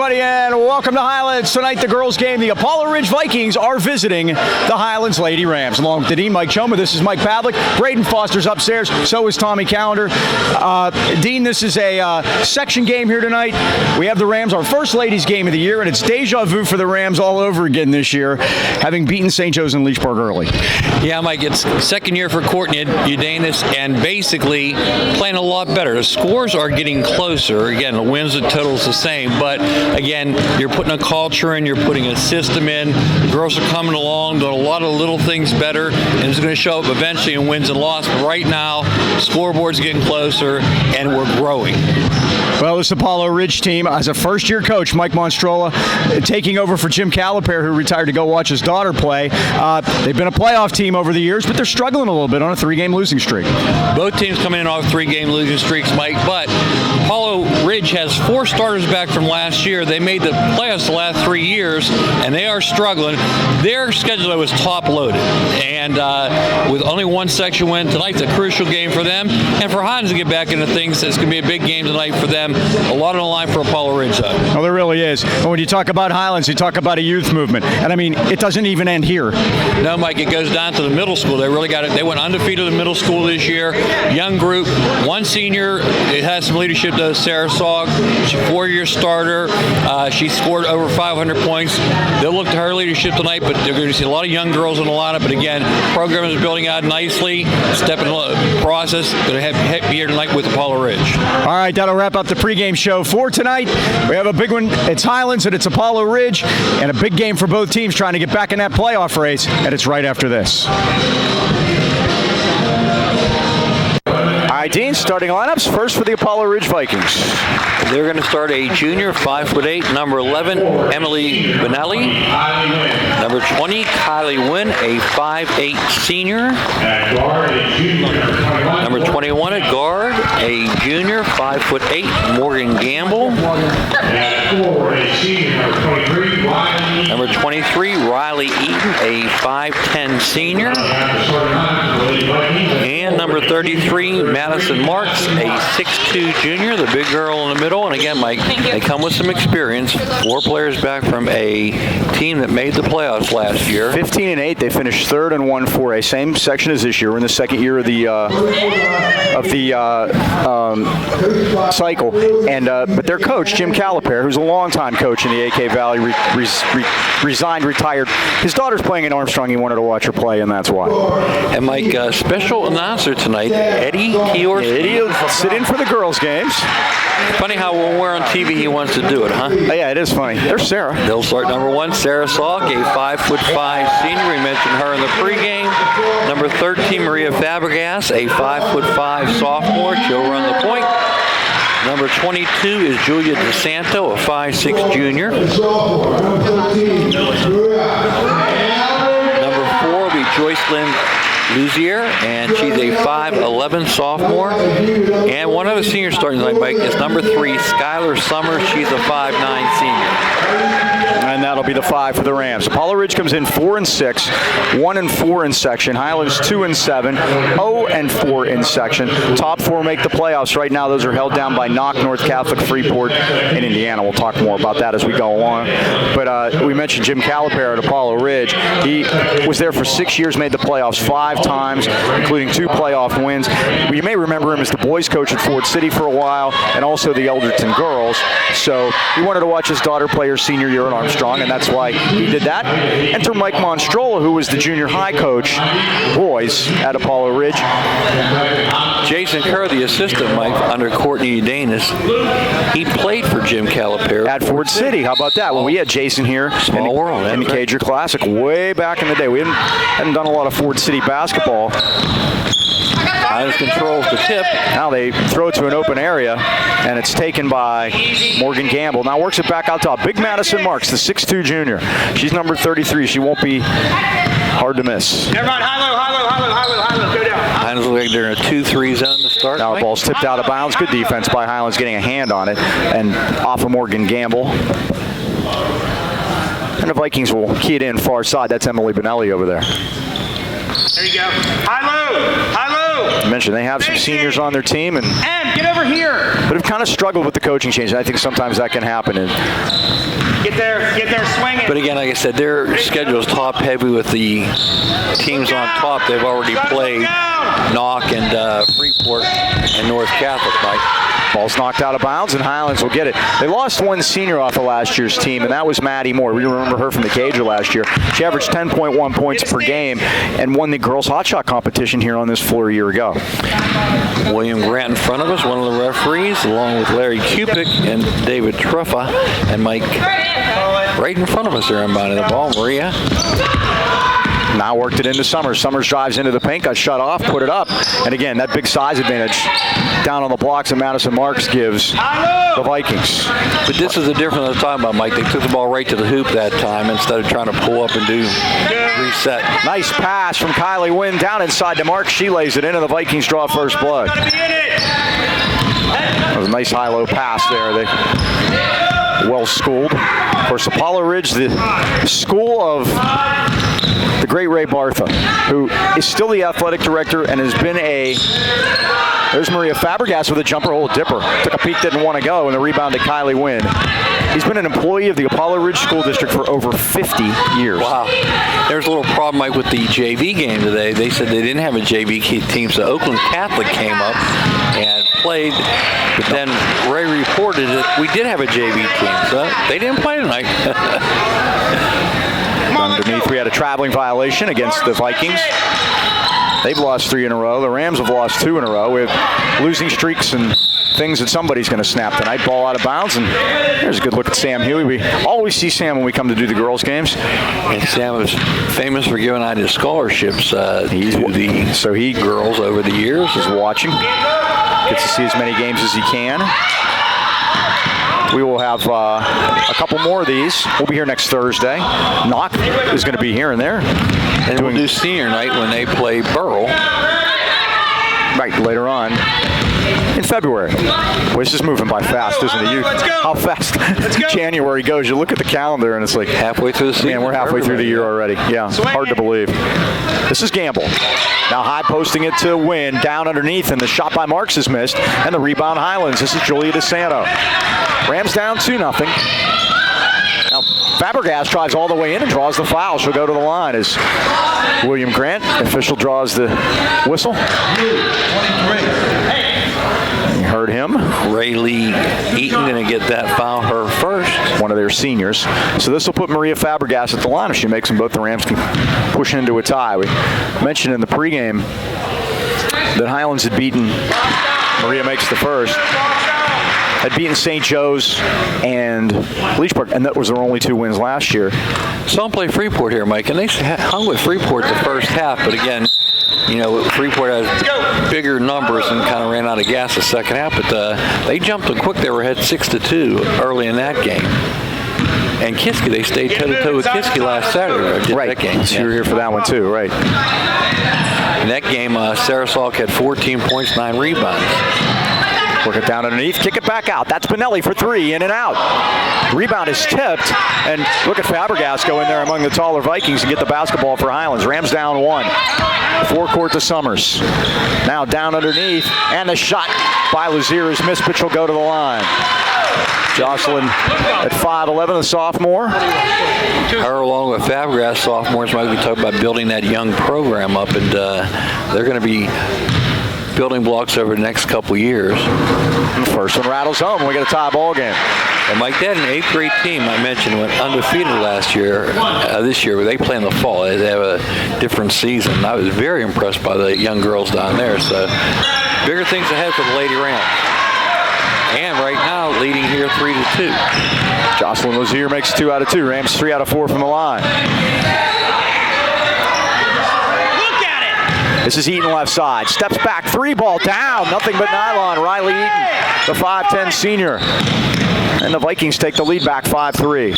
everybody, and welcome to Highlands. Tonight, the girls' game. The Apollo Ridge Vikings are visiting the Highlands Lady Rams. Along with the Dean, Mike Choma, this is Mike Pavlik. Braden Foster's upstairs, so is Tommy Callender. Dean, this is a section game here tonight. We have the Rams, our first ladies' game of the year, and it's deja vu for the Rams all over again this year, having beaten St. Joe's and Leechburg early. Yeah, Mike, it's second year for Courtney Udanis, and basically playing a lot better. The scores are getting closer. Again, the wins and totals the same, but again, you're putting a culture in, you're putting a system in. The girls are coming along, doing a lot of little things better, and it's going to show up eventually in wins and losses. But right now, the scoreboard's getting closer, and we're growing. Well, this Apollo Ridge team, as a first-year coach, Mike Monstrola, taking over for Jim Calipare, who retired to go watch his daughter play. They've been a playoff team over the years, but they're struggling a little bit on a 3-game losing streak. Both teams coming in off 3-game losing streaks, Mike, but Apollo Ridge has 4 starters back from last year. They made the playoffs the last 3 years, and they are struggling. Their schedule was top-loaded, and with only one section win, tonight's a crucial game for them. And for Highlands to get back into things, it's going to be a big game tonight for them. A lot on the line for Apollo Ridge, though. Well, there really is. And when you talk about Highlands, you talk about a youth movement. And, I mean, it doesn't even end here. No, Mike, it goes down to the middle school. They really got it. They went undefeated in middle school this year. Young group. One senior. It has some leadership, though, Sarah Sogg. She's a 4-year starter. She scored over 500 points. They'll look to her leadership tonight, but they're going to see a lot of young girls in the lineup. But, again, the program is building out nicely. Stepping in the process. Going to be here tonight with Apollo Ridge. All right, that'll wrap up the pregame show for tonight. We have a big one. It's Highlands and it's Apollo Ridge, and a big game for both teams trying to get back in that playoff race, and it's right after this. All right, Dean, starting lineups. First for the Apollo Ridge Vikings. They're going to start a junior, 5'8", number 11, Emily Benelli. Number 20, Kylie Wynn, a 5'8" senior. Number 21 at guard, a junior, 5'8", Morgan Gamble. Number 23, Riley Eaton, a 5'10" senior. And number 33, Madison Marks, a 6'2" junior, the big girl in the middle. And again, Mike, they come with some experience. 4 players back from a team that made the playoffs last year. 15-8. They finished 3rd and 1 for a same section as this year. We're in the second year of the cycle. And but their coach, Jim Calipare, who's a longtime coach in the AK Valley, resigned, retired. His daughter's playing in Armstrong. He wanted to watch her play, and that's why. And Mike, special announcer tonight, Eddie Kiorski. Eddie will sit in for the girls' games. Funny how when we're on TV, he wants to do it, huh? Oh, yeah, it is funny. There's Sarah. They'll start number 1, Sarah Salk, a 5'5" senior. We mentioned her in the pregame. Number 13, Maria Fabregas, a 5'5" sophomore. She'll run the point. Number 22 is Julia DeSanto, a 5'6" junior. Number 4 will be Joyce Lynn Luzier, and she's a 5'11" sophomore. And one other senior starting tonight, Mike, is number 3, Skylar Summers. She's a 5'9" senior. And that'll be the 5 for the Rams. Apollo Ridge comes in 4-6, 1-4 in section. Highlands 2-7, 0-4 in section. Top 4 make the playoffs right now. Those are held down by Knock, North Catholic, Freeport, and Indiana. We'll talk more about that as we go along. But we mentioned Jim Calipare at Apollo Ridge. He was there for 6 years, made the playoffs 5 times, including 2 playoff wins. You may remember him as the boys coach at Ford City for a while, and also the Elderton girls. So he wanted to watch his daughter play her senior year at Armstrong, and that's why he did that. Enter Mike Monstrola, who was the junior high coach, boys, at Apollo Ridge. Jason Kerr, the assistant, Mike, under Courtney Udanis. He played for Jim Calipare. At Ford City. How about that? When we had Jason here Small world, in the Cager Classic way back in the day. We hadn't done a lot of Ford City basketball. Highlands controls the tip. Now they throw it to an open area, and it's taken by Morgan Gamble. Now works it back out top. Big Madison Marks, the 6'2" junior. She's number 33. She won't be hard to miss. Everyone, high-low, go down. Highlands look like they're in a 2-3 zone to start. Now the ball's tipped out of bounds. Good defense by Highlands, getting a hand on it, and off of Morgan Gamble. And the Vikings will key it in far side. That's Emily Benelli over there. There you go. High-low, high-low. I mentioned they have some seniors on their team, and Get over here. but have kind of struggled with the coaching change. And I think sometimes that can happen. And Get there, swinging. But again, like I said, their schedule is top heavy with the teams on top. They've already played Knock and Freeport and North Catholic, Mike. ball's knocked out of bounds, and Highlands will get it. They lost one senior off of last year's team, and that was Maddie Moore. We remember her from the Cager last year. She averaged 10.1 points per game and won the girls hot shot competition here on this floor a year ago. William Grant in front of us, one of the referees, along with Larry Kupik and David Truffa and Mike right in front of us. They're inbounding the ball. Maria. Now worked it into Summers. Summers drives into the paint, got shut off, put it up. And again, that big size advantage down on the blocks that Madison Marks gives the Vikings. But this is the difference I was talking about, Mike. They took the ball right to the hoop that time instead of trying to pull up and do reset. Nice pass from Kylie Wynn down inside to Marks. She lays it in, and the Vikings draw first blood. That was a nice high-low pass there. They well schooled. Of course, Apollo Ridge, the school of the great Ray Bartha, who is still the athletic director and has been there's Maria Fabregas with a jumper hole dipper. Took a peek, didn't want to go, and the rebound to Kylie Wynn. He's been an employee of the Apollo Ridge School District for over 50 years. Wow. There's a little problem, Mike, with the JV game today. They said they didn't have a JV team, so Oakland Catholic came up and played. But then Ray reported that we did have a JV team, so they didn't play tonight. Underneath, we had a traveling violation against the Vikings. They've lost 3 in a row. The Rams have lost 2 in a row. We have losing streaks and things that somebody's going to snap tonight. Ball out of bounds, and there's a good look at Sam Huey. We always see Sam when we come to do the girls' games. And Sam is famous for giving out his scholarships to the girls over the years. He's watching. Gets to see as many games as he can. We will have a couple more of these. We'll be here next Thursday. Knock is going to be here and there. And we'll do senior night when they play Burrell. Right, later on in February. Boy, this is moving by fast, isn't it? How fast January goes. You look at the calendar and it's like halfway through the season. Man, we're halfway through the year already. Yeah, hard to believe. This is Gamble. Now high posting it to Wynn, down underneath, and the shot by Marks is missed, and the rebound Highlands. This is Julia DeSanto. Rams down 2-0. Now Fabregas drives all the way in and draws the foul. She'll go to the line as William Grant, official, draws the whistle. You heard him. Rayleigh Eaton going to get that foul, her first. One of their seniors. So this will put Maria Fabregas at the line. If she makes them both, the Rams can push into a tie. We mentioned in the pregame that Highlands had beaten, Maria makes the first, had beaten St. Joe's and Leechburg, and that was their only 2 wins last year. Some play Freeport here, Mike, and they hung with Freeport the first half, but again, you know, Freeport has bigger numbers and kind of ran out of gas the second half, but they jumped them quick. They were ahead 6-2 early in that game. And Kiski, they stayed toe-to-toe with Kiski last Saturday. Right, that game. So you were here for that one too, right. In that game, Sarasok had 14 points, 9 rebounds. Work it down underneath, kick it back out. That's Benelli for 3, in and out. Rebound is tipped, and look at Fabregas go in there among the taller Vikings and get the basketball for Highlands. Rams down 1. Forecourt to Summers. Now down underneath, and the shot by Lazier is missed, but she'll go to the line. Jocelyn at 5'11", a sophomore. Her along with Fabregas, sophomores, might be talking about building that young program up, and they're going to be building blocks over the next couple years. And the first one rattles home. We get a tie ball game. And Mike, that an 8th grade team I mentioned went undefeated last year. This year, they play in the fall. They have a different season. I was very impressed by the young girls down there. So bigger things ahead for the Lady Rams. And right now, leading here 3-2. Jocelyn Lazier makes 2 out of 2. Rams 3 out of 4 from the line. This is Eaton left side. Steps back, 3 ball down. Nothing but nylon. Riley Eaton, the 5'10 senior. And the Vikings take the lead back 5-3.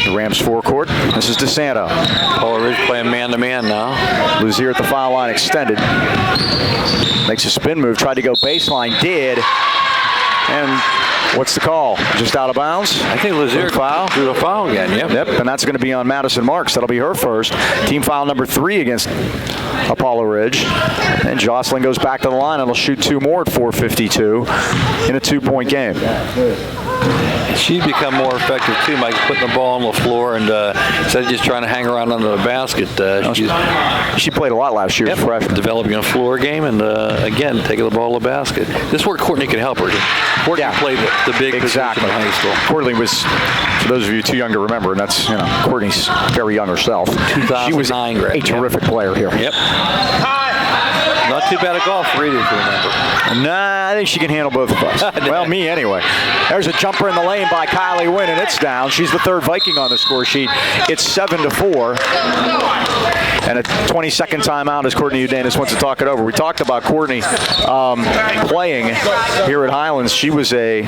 The Rams forecourt. This is DeSanto. Paul Ridge playing man-to-man now. Luzier at the foul line extended. Makes a spin move. Tried to go baseline. Did. And What's the call? Just out of bounds? I think Lazier foul. Threw a foul again, Yep, and that's going to be on Madison Marks. That'll be her first. Team foul number 3 against Apollo Ridge. And Jocelyn goes back to the line and will shoot 2 more at 4:52 in a 2-point game. She's become more effective too, Mike, putting the ball on the floor and instead of just trying to hang around under the basket. She played a lot last year as a freshman. Developing a floor game and, again, taking the ball to the basket. This is where Courtney can help her. Courtney played the big position in high school. Courtney was, for those of you too young to remember, and that's, Courtney's very young herself. 2009 She was grad. a terrific player here. Yep. Not too bad a golfer either, if you remember. Nah, I think she can handle both of us. Well, me anyway. There's a jumper in the lane by Kylie Wynn, and it's down. She's the 3rd Viking on the score sheet. It's 7-4. And a 22nd timeout as Courtney Udanis wants to talk it over. We talked about Courtney playing here at Highlands. She was you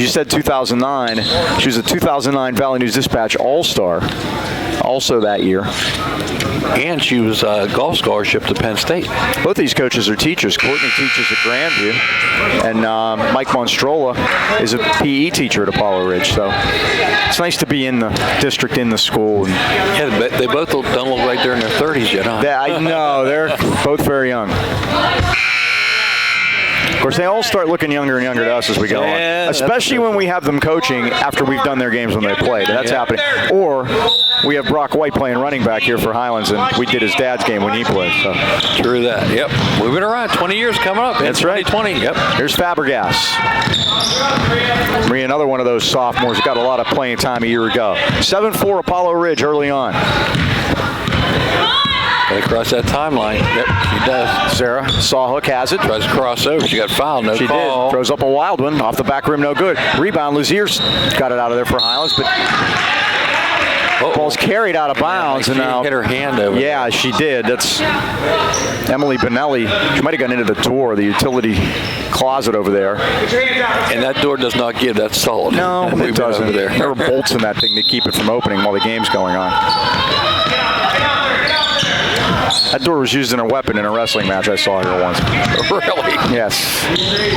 said 2009. She was a 2009 Valley News Dispatch All-Star also that year. And she was a golf scholarship to Penn State. Both these coaches are teachers. Courtney teaches at Grandview, and Mike Monstrola is a PE teacher at Apollo Ridge. So it's nice to be in the district, in the school. And Yeah, they both don't look like they're in their 30s yet, huh? I know, they're both very young. Of course, they all start looking younger and younger to us as we go on, especially when we have them coaching after we've done their games when they played. That's happening. Or we have Brock White playing running back here for Highlands, and we did his dad's game when he played. So. True that. Yep. Moving around. 20 years coming up. That's right. 2020. Yep. Here's Fabregas. Marie, another one of those sophomores who got a lot of playing time a year ago. 7-4 Apollo Ridge early on. Got to cross that timeline. Yep, she does. Sarah Sawhook has it. Tries to cross over. She got fouled. No She call. did. Throws up a wild one. Off the back rim, no good. Rebound, Lazier's got it out of there for Highlands, but ball's carried out of bounds. She And now hit her hand over. Yeah, she did. That's Emily Benelli. She might have gone into the door, the utility closet over there. And that door does not give. That's solid. No, We've it been doesn't. over there. There are bolts in that thing to keep it from opening while the game's going on. That door was used in a weapon in a wrestling match I saw here once. Really? Yes.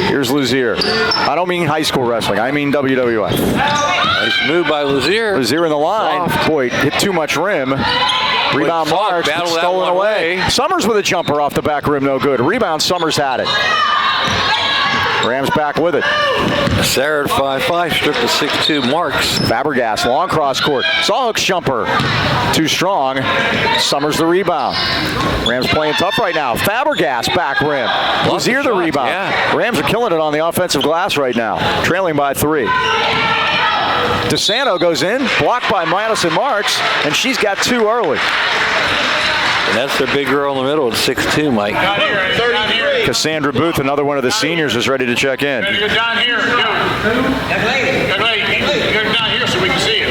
Here's Luzier. I don't mean high school wrestling. I mean WWF. Nice move by Lazier. Luzier in the line. Soft. Boy, hit too much rim. Rebound Soft Marks, but battled that stolen one away. away. Summers with a jumper off the back rim, no good. Rebound, Summers had it. Rams back with it. Sarah at 5'5", stripped to 6'2", Marks. Fabregas, long cross court. Sawhook's jumper. Too strong. Summers the rebound. Rams playing tough right now. Fabregas back rim. Lazier the shots, rebound. yeah. Rams are killing it on the offensive glass right now. Trailing by 3. DeSanto goes in, blocked by Madison Marks, and she's got 2 early. And that's their big girl in the middle at 6'2", Mike. Down here, 33. Cassandra Booth, another one of the seniors, is ready to check in. You go down here. Young lady, you go down here so we can see you.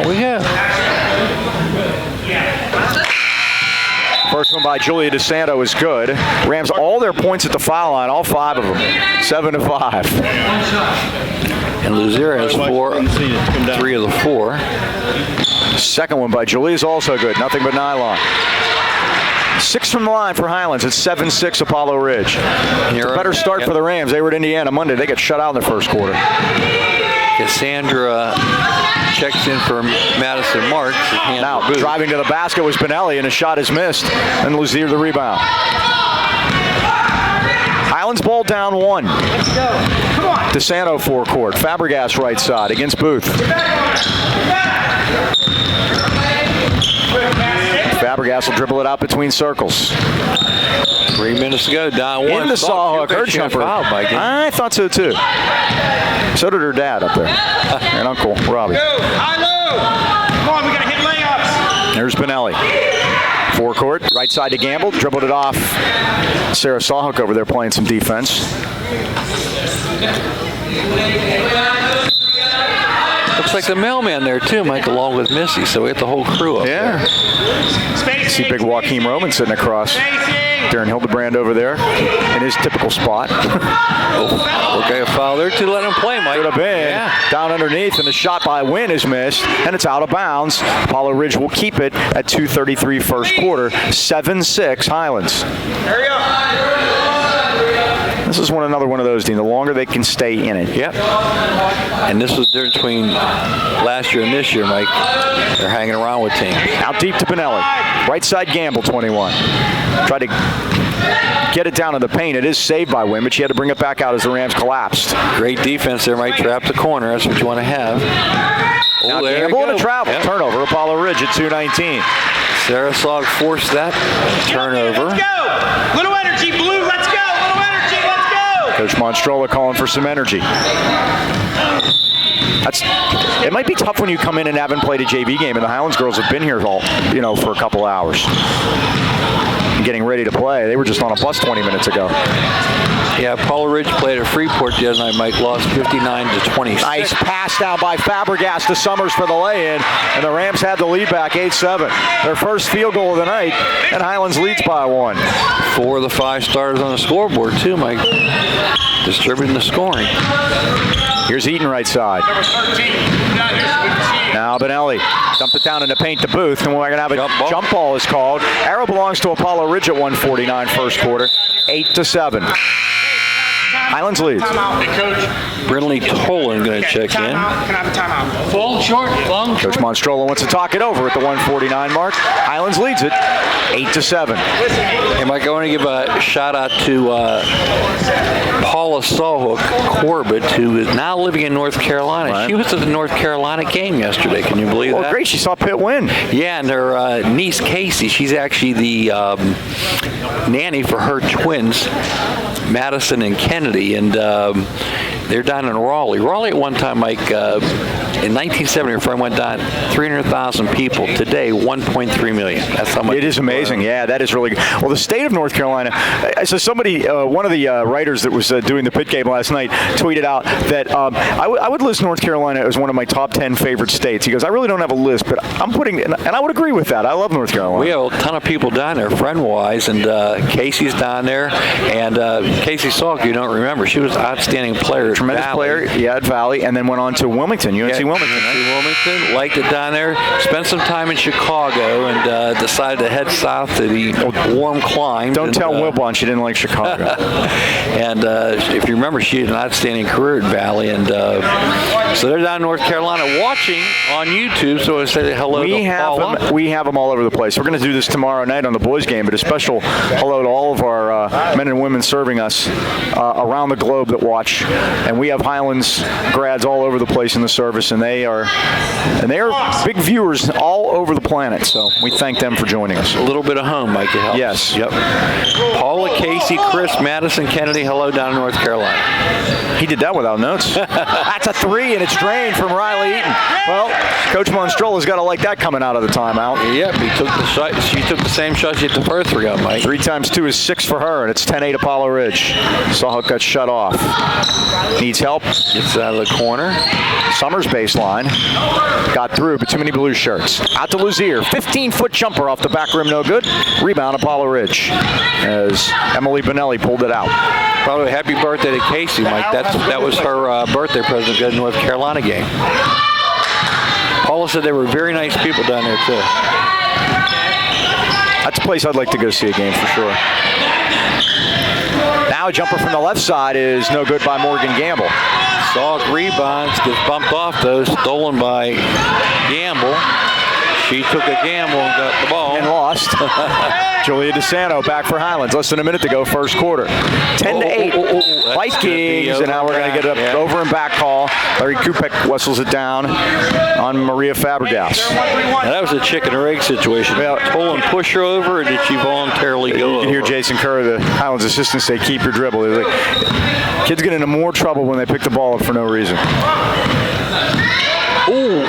We have. First one by Julia DeSanto is good. Rams all their points at the foul line, all 5 of them. 7-5. And Lazier has 3 of the 4. Second one by Julia is also good. Nothing but nylon. 6 from the line for Highlands. It's 7-6 Apollo Ridge. It's a better start for the Rams. They were at Indiana Monday. They got shut out in the first quarter. Cassandra checks in for Madison Marks. Now, driving to the basket was Benelli, and a shot is missed. And Luzier the rebound. Highlands ball down 1. Let's go. Come on. DeSanto forecourt. Fabregas right side against Booth. Fabregas will dribble it out between circles. 3 minutes to go, down 1. Into Sawhook, her jumper. I thought so too. So did her dad up there. And Uncle Robbie. High low. Come on, we got to hit layups. There's Benelli. Forecourt, right side to Gamble, dribbled it off. Sarah Sawhook over there playing some defense. Looks like the mailman there too, Mike, along with Missy. So we got the whole crew up there. See big Joaquin Roman sitting across. Darren Hildebrand over there in his typical spot. Okay, a foul there to let him play, Mike. Could have been. Down underneath, and the shot by Wynn is missed, and it's out of bounds. Apollo Ridge will keep it at 2:33 first quarter. 7-6 Highlands. Hurry up. This is another one of those, Dean. The longer they can stay in it. Yep. And this was the difference between last year and this year, Mike. They're hanging around with teams. Out deep to Benelli. Right side Gamble, 21. Tried to get it down in the paint. It is saved by Wynn, but she had to bring it back out as the Rams collapsed. Great defense there, Mike. Trap the corner. That's what you want to have. Now Gamble and a travel. Yep. Turnover. Apollo Ridge at 2:19. Sarasog forced that turnover. Let's go. Little energy, Blue. Let's go. Little energy. Let's go. Coach Monstrola calling for some energy. It might be tough when you come in and haven't played a JV game, and the Highlands girls have been here for a couple hours, getting ready to play. They were just on a bus 20 minutes ago. Yeah, Apollo Ridge played at Freeport the other night. Mike lost 59-26. Nice pass down by Fabregas to Summers for the lay-in, and the Rams had the lead back 8-7. Their first field goal of the night, and Highlands leads by 1. 4 of the 5 starters on the scoreboard too, Mike. Distributing the scoring. Here's Eaton right side. Number 13. Now Benelli dumped it down in the paint to Booth, and we're going to have a jump ball is called. Arrow belongs to Apollo Ridge at 1:49 first quarter, 8-7. Highlands leads. Timeout. Hey, Coach. Brindley Tolan going to check in. Can I have a timeout? Full, short, long, Coach Monstrola wants to talk it over at the 1:49 mark. Highlands leads it, 8-7. Hey, Mike, I want to give a shout out to Paula Sawhook Corbett, who is now living in North Carolina. Right. She was at the North Carolina game yesterday. Can you believe that? Well, great. She saw Pitt win. Yeah, and her niece Casey, she's actually the nanny for her twins, Madison and Kennedy, and they're down in Raleigh. Raleigh at one time, Mike, in 1970, her friend went down 300,000 people. Today, 1.3 million. That's how much. It is amazing. Yeah, that is really good. Well, the state of North Carolina, so somebody, one of the writers that was doing the Pitt game last night tweeted out that I would list North Carolina as one of my top 10 favorite states. He goes, I really don't have a list, but I'm putting, and I would agree with that. I love North Carolina. We have a ton of people down there, friend-wise, and Casey's down there, and Casey Salk, you don't remember, she was an outstanding player. Tremendous player, yeah, at Valley, and then went on to Wilmington, UNC Wilmington. Wilmington, liked it down there, spent some time in Chicago, and decided to head south to the warm climate. Don't tell Wilbon she didn't like Chicago. And if you remember, she had an outstanding career at Valley, and so they're down in North Carolina watching on YouTube, so I say hello to Paula. We have them all over the place. We're going to do this tomorrow night on the boys game, but a special hello to all of our men and women serving us around the globe that watch. And we have Highlands grads all over the place in the service, and they are big viewers all over the planet. So we thank them for joining us. A little bit of home, Mike. It helps. Yes. Yep. Paula, Casey, Chris, Madison, Kennedy, hello down in North Carolina. He did that without notes. That's a 3, and it's drained from Riley Eaton. Well, Coach Monstrola's got to like that coming out of the timeout. Yep, he took the shot. She took the same shot she hit the first 3 on, Mike. 3 times 2 is 6 for her, and it's 10-8 Apollo Ridge. Sawhook got shut off. Needs help. Gets out of the corner. Summers baseline. Got through, but too many blue shirts. Out to Luzier. 15-foot jumper off the back rim, no good. Rebound Apollo Ridge as Emily Benelli pulled it out. Probably happy birthday to Casey, Mike. That was her birthday present at the North Carolina game. Paula said they were very nice people down there, too. That's a place I'd like to go see a game for sure. Now a jumper from the left side is no good by Morgan Gamble. Salk rebounds, gets bumped off though, stolen by Gamble. She took a gamble and got the ball. And lost. Julia DeSanto back for Highlands. Less than a minute to go first quarter. 10-8. Vikings, and now we're going to get an over and back call. Larry Kupek whistles it down on Maria Fabregas. Now that was a chicken or egg situation. Tolan push her over, or did she voluntarily go over? You can hear Jason Kerr, the Highlands assistant, say, keep your dribble. They're like, kids get into more trouble when they pick the ball up for no reason. Ooh.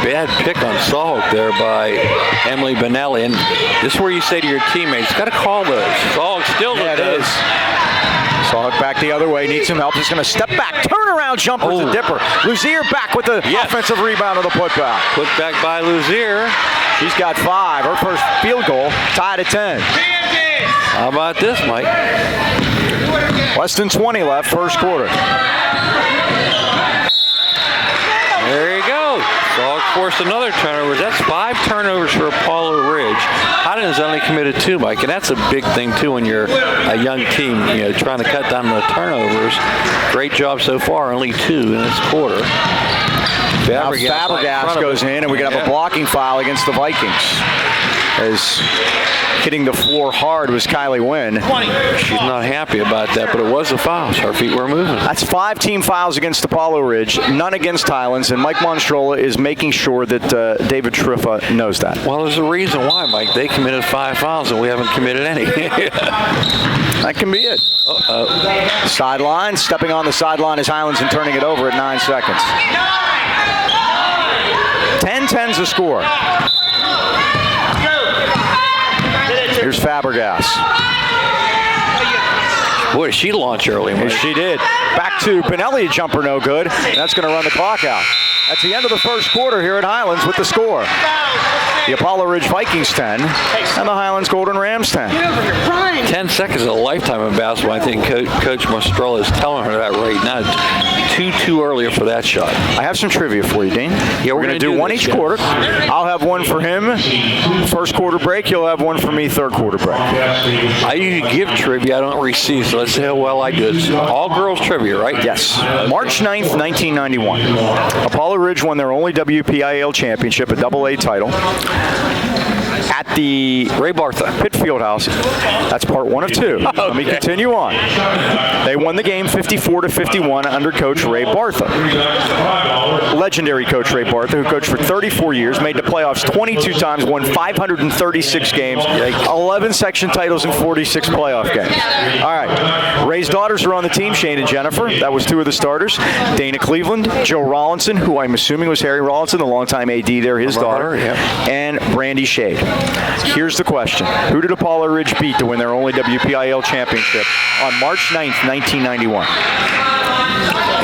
Bad pick on Sawhook there by Emily Benelli. And this is where you say to your teammates, got to call those. Sawhook still it is. Sawhook back the other way, needs some help. He's going to step back, turn around jumper's a dipper. Luzier back with the offensive rebound of the putback. Put back by Luzier. She's got 5. Her first field goal, tied at 10. How about this, Mike? Less than 20 left, first quarter. There you go. Sawhook forced another turnover. That's 5 turnovers for Apollo Ridge. Highlands only committed 2, Mike, and that's a big thing too when you're a young team, trying to cut down the turnovers. Great job so far, only 2 in this quarter. Now Fabregas goes in, and we can have a blocking foul against the Vikings. As hitting the floor hard was Kylie Wynn. She's not happy about that, but it was a foul. So her feet were moving. That's 5 team fouls against Apollo Ridge, none against Highlands, and Mike Monstrola is making sure that David Triffa knows that. Well, there's a reason why, Mike. They committed 5 fouls, and we haven't committed any. That can be it. Sideline, stepping on the sideline is Highlands and turning it over at 9 seconds. 10-10's the score. Here's Fabregas. Boy, did she launch early, Mike. She did. Back to Pinelli, jumper no good. That's going to run the clock out. That's the end of the first quarter here at Highlands with the score. The Apollo Ridge Vikings 10 and the Highlands Golden Rams 10. 10 seconds is a lifetime of basketball. I think Coach Mostrola is telling her that right now. Too early for that shot. I have some trivia for you, Dean. Yeah, we're going to do one each quarter. I'll have one for him first quarter break. You'll have one for me third quarter break. I usually give trivia. I don't receive, so let's see how well I do. It's all girls trivia, right? Yes. March 9th, 1991. Apollo Ridge won their only WPIAL championship, a AA title, at the Ray Bartha Pitt Fieldhouse. That's part 1 of 2. Okay. Let me continue on. They won the game 54-51 under Coach Ray Bartha. Legendary Coach Ray Bartha, who coached for 34 years, made the playoffs 22 times, won 536 games, 11 section titles, and 46 playoff games. All right. Ray's daughters are on the team, Shane and Jennifer. That was 2 of the starters. Dana Cleveland, Joe Rollinson, who I'm assuming was Harry Rollinson, the longtime AD there, his daughter, and Brandy Shade. Here's the question. Who did Apollo Ridge beat to win their only WPIAL championship on March 9th, 1991?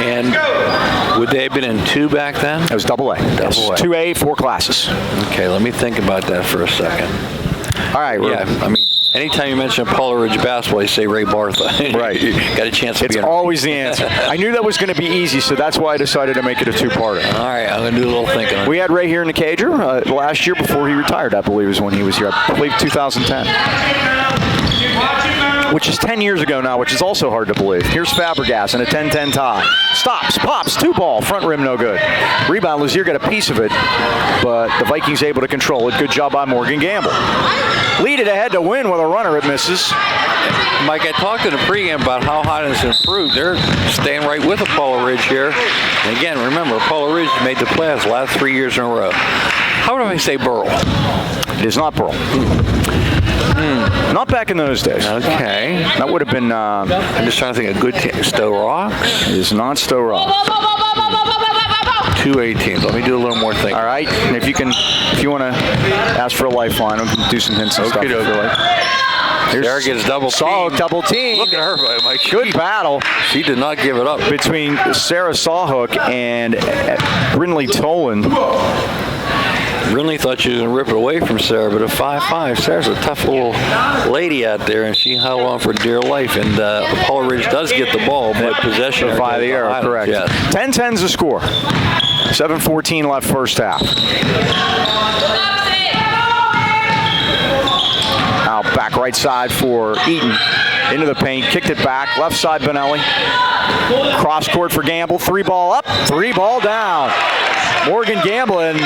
And would they have been in 2 back then? It was AA. Yes. 2A, 4 classes. Okay, let me think about that for a second. All right. Yeah, I mean, anytime you mention Apollo Ridge basketball, you say Ray Bartha. Right. You got a chance to It's be always the answer. I knew that was going to be easy, so that's why I decided to make it a 2-parter. All right, I'm going to do a little thinking. We had Ray here in the Cager last year before he retired, I believe, is when he was here. I believe 2010. Which is 10 years ago now, which is also hard to believe. Here's Fabregas in a 10-10 tie. Stops, pops, 2 ball, front rim no good. Rebound, Lazier got a piece of it, but the Vikings able to control it. Good job by Morgan Gamble. Lead it ahead to win with a runner, it misses. Mike, I talked in the pregame about how Highlands improved. They're staying right with Apollo Ridge here. And again, remember, Apollo Ridge made the playoffs the last 3 years in a row. How would I say Burl? It is not Burl. Not back in those days. Okay. That would have been... I'm just trying to think of good team. Stowe Rocks? It is not Stowe Rocks. 218. Let me do a little more thinking. All right. And if you want to ask for a lifeline, we can do some hints and stuff. If you like. Sarah gets double team. Double team. Look at her, Mike. Good battle. She did not give it up. Between Sarah Sawhook and Brinley Tolan. Really thought she was going to rip it away from Sarah, but at 5'5", Sarah's a tough little lady out there, and she held on for dear life. And Apollo Ridge does get the ball, but possession by the arrow, correct. Yes. 10-10's the score. 7:14 left first half. Now back right side for Eaton. Into the paint, kicked it back. Left side, Benelli. Cross court for Gamble. 3 ball up, 3 ball down. Morgan Gamble, and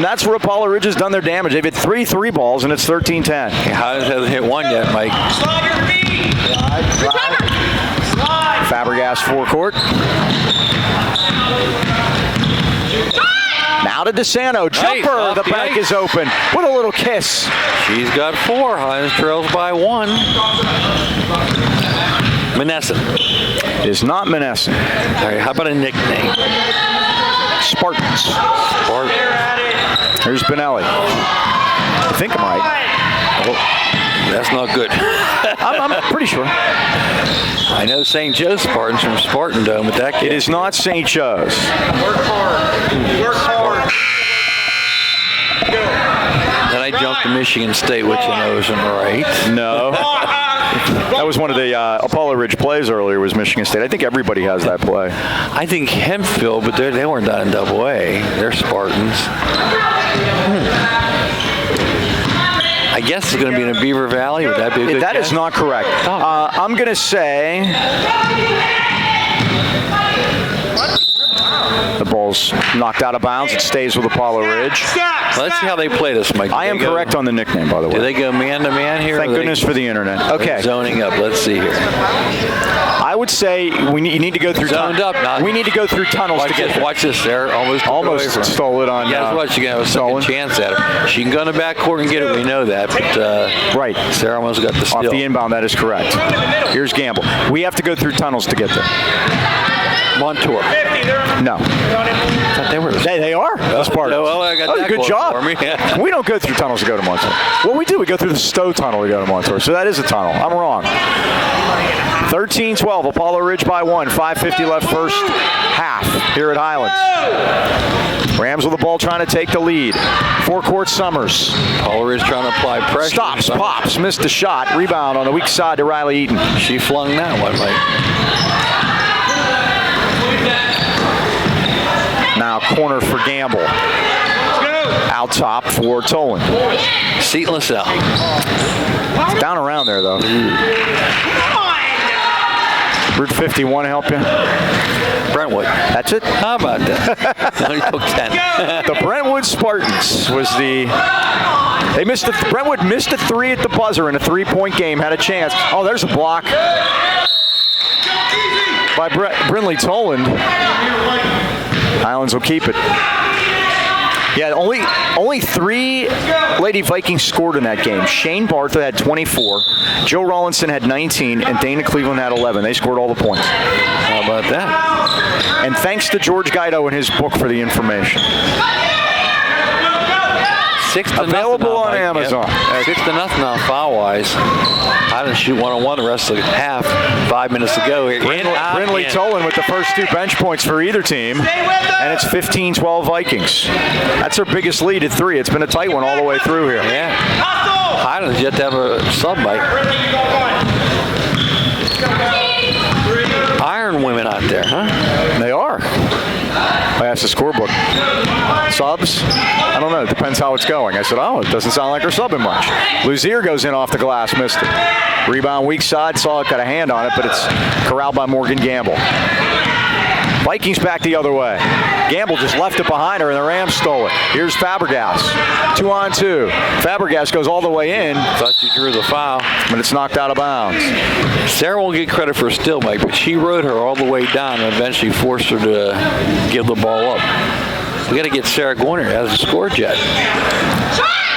that's where Apollo Ridge has done their damage. They've hit 3 3-balls, and it's 13-10. Highlands hasn't hit 1 yet, Mike. Fabregas forecourt. Now to DeSanto. Jumper. The bank is open with a little kiss. She's got 4. Highlands trails by 1. Monessen. It is not Monessen. All right, how about a nickname? Spartans. Here's Benelli. I think I'm right. Oh, that's not good. I'm pretty sure. I know St. Joe's Spartans from Spartan Dome, but that it is not St. Joe's. Work hard. Work hard. Then I jumped to Michigan State, which I know isn't right. No. That was one of the Apollo Ridge plays earlier, was Michigan State. I think everybody has that play. I think Hempfield, but they weren't down in AA. They're Spartans. I I guess it's going to be in a Beaver Valley. Would that be a good That guess? is not correct. I'm going to say the ball's knocked out of bounds. It stays with Apollo Ridge. Let's see how they play this, Mike. I am correct on the nickname, by the way. Do they go man-to-man here? Thank goodness for the internet. Okay. Zoning up. Let's see here. I would say you need to go through Zoned up. Now. We need to go through tunnels to get there. Watch this there. Almost stole it on. Yeah, what? She can have a second chance at her. She can go in the backcourt and get it. We know that. But right. Sarah almost got the steal. Off the inbound, that is correct. Here's Gamble. We have to go through tunnels to get there. Montour. No. They are. That's part of it. Well, I got that good job. for me. We don't go through tunnels to go to Montour. Well, we do. We go through the Stowe Tunnel to go to Montour. So that is a tunnel. I'm wrong. 13-12. Apollo Ridge by 1. 5:50 left first half here at Highlands. Rams with the ball trying to take the lead. Forecourt Summers. Apollo Ridge trying to apply pressure. Stops, pops, missed a shot. Rebound on the weak side to Riley Eaton. She flung that one, Mike. Now corner for Gamble. Out top for Tolan. Seatless out. It's down around there, though. Route 51 help you? Brentwood. That's it? How about that? Only took 10. The Brentwood Spartans was the... Brentwood missed a three at the buzzer in a three-point game. Had a chance. Oh, there's a block by Brinley Toland. Highlands will keep it. Yeah, only 3 Lady Vikings scored in that game. Shane Bartha had 24, Joe Rawlinson had 19, and Dana Cleveland had 11. They scored all the points. How about that? And thanks to George Guido and his book for the information. 6-0 Available on Amazon. 6-0 now foul-wise. I didn't shoot one-on-one the rest of the half. 5 minutes to go here. Brinley Tolan with the first 2 bench points for either team. And it's 15-12 Vikings. That's their biggest lead at 3. It's been a tight one all the way through here. Yeah. Highlands yet to have a sub-bite. Iron women out there, huh? They are. I asked the scorebook. Subs? I don't know. It depends how it's going. I said, oh, it doesn't sound like they're subbing much. Luzier goes in off the glass, missed it. Rebound weak side. Saw it, got a hand on it, but it's corralled by Morgan Gamble. Vikings back the other way. Gamble just left it behind her, and the Rams stole it. Here's Fabregas. 2-on-2. Fabregas goes all the way in. Thought you drew the foul. But it's knocked out of bounds. Sarah won't get credit for a steal, Mike, but she rode her all the way down and eventually forced her to give the ball up. We got to get Sarah going here. Hasn't scored yet.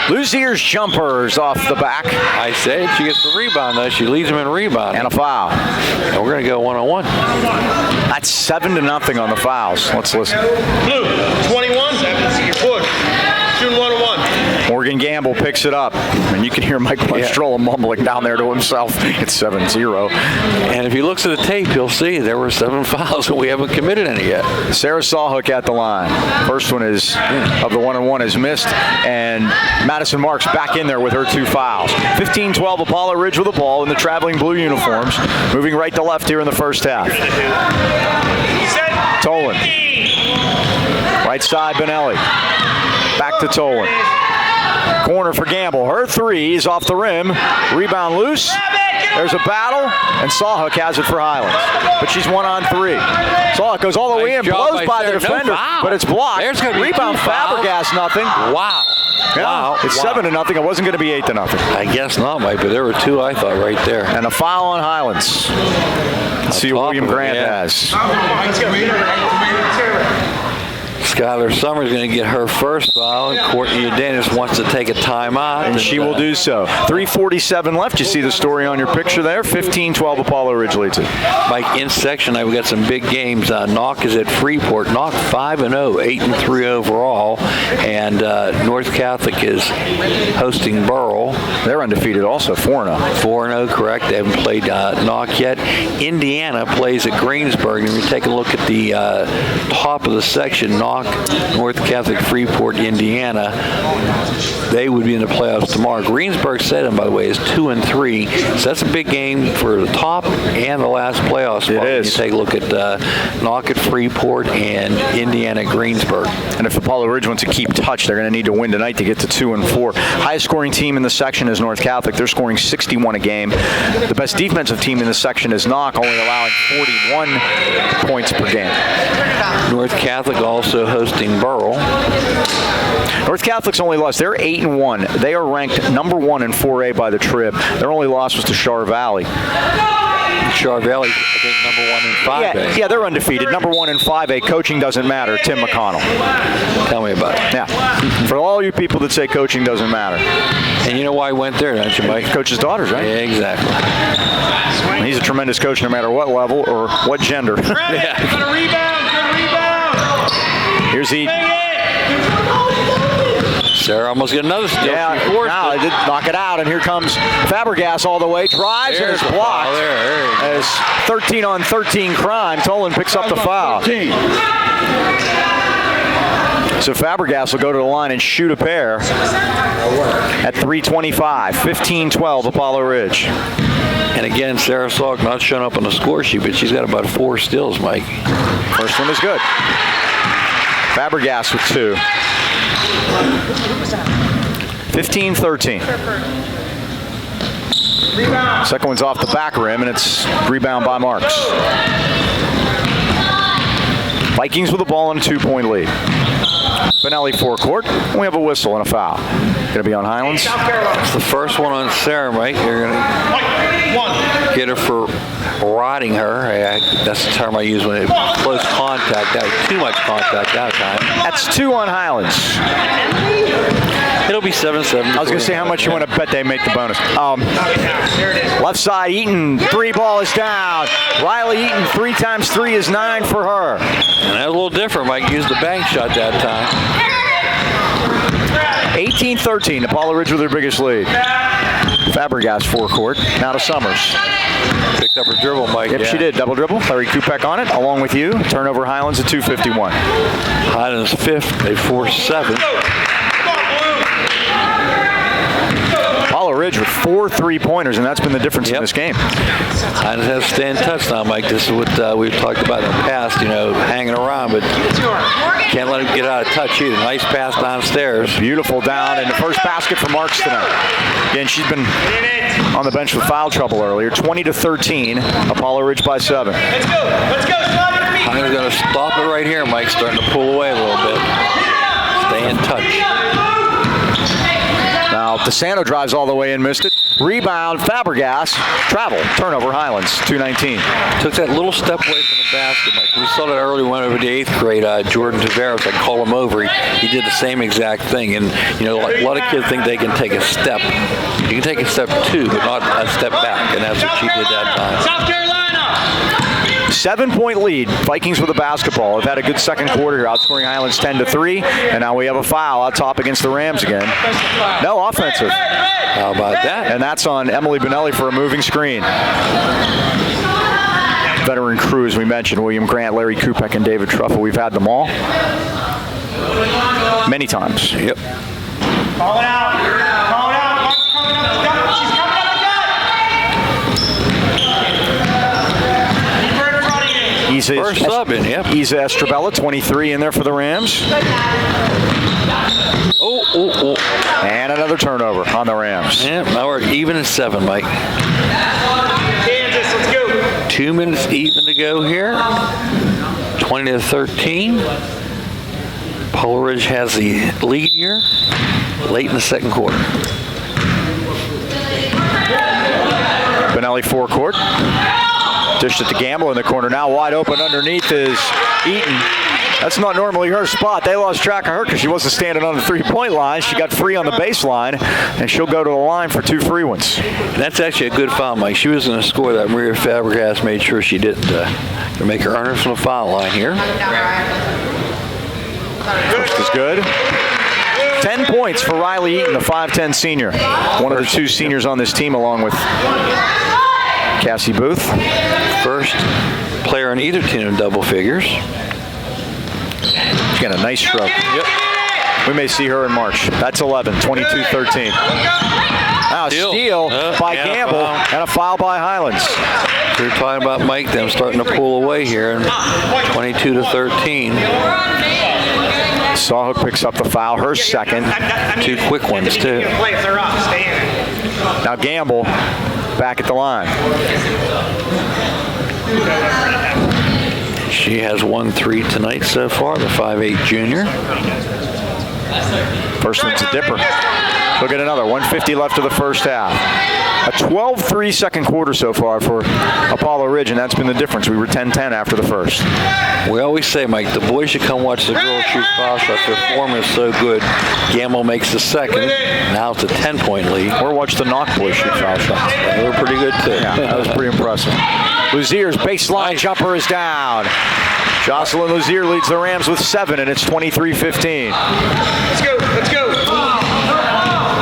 Luzier's jumpers off the back. I say she gets the rebound, though. She leads them in rebound. And a foul. And we're going to go one-on-one. That's 7-0 on the fouls. Let's listen. Blue, 21. Push. Shooting 1-on-1. Morgan Gamble picks it up. And you can hear Mike Mastrella mumbling down there to himself. It's 7-0. And if he looks at the tape, he'll see there were 7 fouls, and we haven't committed any yet. Sarah Sawhook at the line. First one is of the 1-on-1 is missed. And Madison Marks back in there with her 2 fouls. 15-12 Apollo Ridge with the ball in the traveling blue uniforms. Moving right to left here in the first half. Tolan. Right side, Benelli. Back to Tolan. Corner for Gamble. Her 3 is off the rim. Rebound loose. There's a battle, and Sawhook has it for Highlands. But she's 1-on-3. Sawhook goes all the way in, blows by the defender, but it's blocked. There's going to be Rebound Fabregas, nothing. Wow. Yeah, Wow. it's 7-0. It wasn't going to be 8-0. I guess not, Mike, but there were 2 I thought right there. And a foul on Highlands. Let's see what William Grant has. Skylar Summers going to get her first foul, and Courtney Dennis wants to take a timeout. And she will do so. 3:47 left. You see the story on your picture there. 15-12 Apollo Ridge leads it. Mike, in section, we've got some big games. Knock is at Freeport. Knock 5-0, 8-3 overall. And North Catholic is hosting Burrell. They're undefeated also, 4-0. 4-0, correct. They haven't played Knock yet. Indiana plays at Greensburg. And if you take a look at the top of the section, Knock knock North Catholic Freeport, Indiana, they would be in the playoffs tomorrow. Greensburg-Salem, by the way, is 2-3, so that's a big game for the top and the last playoff spot. It is. You take a look at Knock at Freeport and Indiana Greensburg. And if Apollo Ridge wants to keep touch, they're going to need to win tonight to get to 2-4. Highest scoring team in the section is North Catholic. They're scoring 61 a game. The best defensive team in the section is Knock, only allowing 41 points per game. North Catholic also hosting Burrell. North Catholic's only lost. They're 8-1. They are ranked number 1 in 4A by the Trib. Their only loss was to Char Valley. Char Valley, I think, number 1 in 5A. Yeah, they're undefeated. Number 1 in 5A. Coaching doesn't matter. Tim McConnell. Tell me about it. Yeah. For all you people that say coaching doesn't matter. And you know why he went there, don't you, Mike? Coach's daughters, right? Yeah, exactly. He's a tremendous coach no matter what level or what gender. Yeah. Got a rebound. Good rebound. Here's the... Sarah almost get another steal. Yeah, now they did knock it out, and here comes Fabregas all the way, drives, and it's blocked. As 13-on-13 crime, Tolan picks up the foul. So Fabregas will go to the line and shoot a pair at 3:25, 15-12 Apollo Ridge. And again, Sarah Salk not showing up on the score sheet, but she's got about 4 steals, Mike. First one is good. Fabregas with 2. 15-13. Second one's off the back rim, and it's rebound by Marks. Vikings with the ball and a 2-point lead. Benelli forecourt. We have a whistle and a foul. Going to be on Highlands. It's the first one on Sarah, Mike. You're going to get her for rodding her. That's the term I use when it's close contact. That was too much contact that time. That's 2 on Highlands. It'll be 7-7. I was going to say how much you want to bet they make the bonus. Left side, Eaton, 3 ball is down. Riley Eaton, 3 times 3 is 9 for her. And that was a little different. Mike used the bank shot that time. 18-13, Apollo Ridge with their biggest lead. Fabregas forecourt, now to Summers. Picked up her dribble, Mike. Yep, she did. Double dribble. Larry Kupek on it, along with you. Turnover Highlands at 2:51. Highlands 5th, they force 7. Apollo Ridge with 4 3-pointers, and that's been the difference in this game. Highlands has to stay in touch now, Mike. This is what we've talked about in the past, hanging around, but can't let him get out of touch either. Nice pass downstairs. Beautiful down, and the first basket for Marks tonight. Again, she's been on the bench with foul trouble earlier. 20-13, Apollo Ridge by 7. Let's go. Highlands going to stop it right here, Mike. Starting to pull away a little bit. Stay in touch. Now, DeSanto drives all the way in, missed it. Rebound, Fabregas. Travel, turnover, Highlands, 2:19. Took that little step away from the basket, Mike. We saw that early when over the 8th grade. Jordan Tavares, I call him over. He did the same exact thing. And, a lot of kids think they can take a step. You can take a step 2, but not a step back. And that's what she did that time. South Carolina. 7-point lead. Vikings with the basketball. Have had a good second quarter here, outscoring Highlands 10-3, and now we have a foul out top against the Rams again. No offensive. How about that? And that's on Emily Benelli for a moving screen. Veteran crew, as we mentioned, William Grant, Larry Kupek, and David Truffle. We've had them all many times. Yep. Call it out. Call it out. She's coming up the gut. First sub in, yep. Isa Estrabella, 23 in there for the Rams. And another turnover on the Rams. Yeah, now we're even at 7, Mike. Kansas, let's go. 2 minutes even to go here. 20-13. Apollo Ridge has the lead here late in the second quarter. Benelli forecourt. Dished it to Gamble in the corner. Now wide open underneath is Eaton. That's not normally her spot. They lost track of her because she wasn't standing on the 3-point line. She got free on the baseline, and she'll go to the line for 2 free ones. That's actually a good foul, Mike. She was going to score that. Maria Fabregas made sure she didn't. To make her earn her from the foul line here. First is good. 10 points for Riley Eaton, the 5'10 senior. One of the 2 seniors on this team, along with Cassie Booth. First player on either team in double figures. Again, a nice stroke. Yep. We may see her in March. That's 11, 22-13. Now a steal by and a Gamble foul. and a foul by Highlands. We were talking about Mike, them starting to pull away here, and 22-13. Sawhook picks up the foul, her second. Two quick ones, too. Now Gamble back at the line. She has 1-3 tonight so far, the 5'8 junior. First one's a dipper. Look at another, 1:50 left of the first half. A 12-3 second quarter so far for Apollo Ridge, and that's been the difference. We were 10-10 after the first. We always say, Mike, the boys should come watch the girls shoot foul shots. Their form is so good. Gamble makes the second. Now it's a 10-point lead. Or watch the Knock boys shoot foul shots. They were pretty good, too. Yeah, that was pretty impressive. Luzier's baseline jumper is down. Jocelyn Luzier leads the Rams with 7, and it's 23-15. Let's go. Let's go.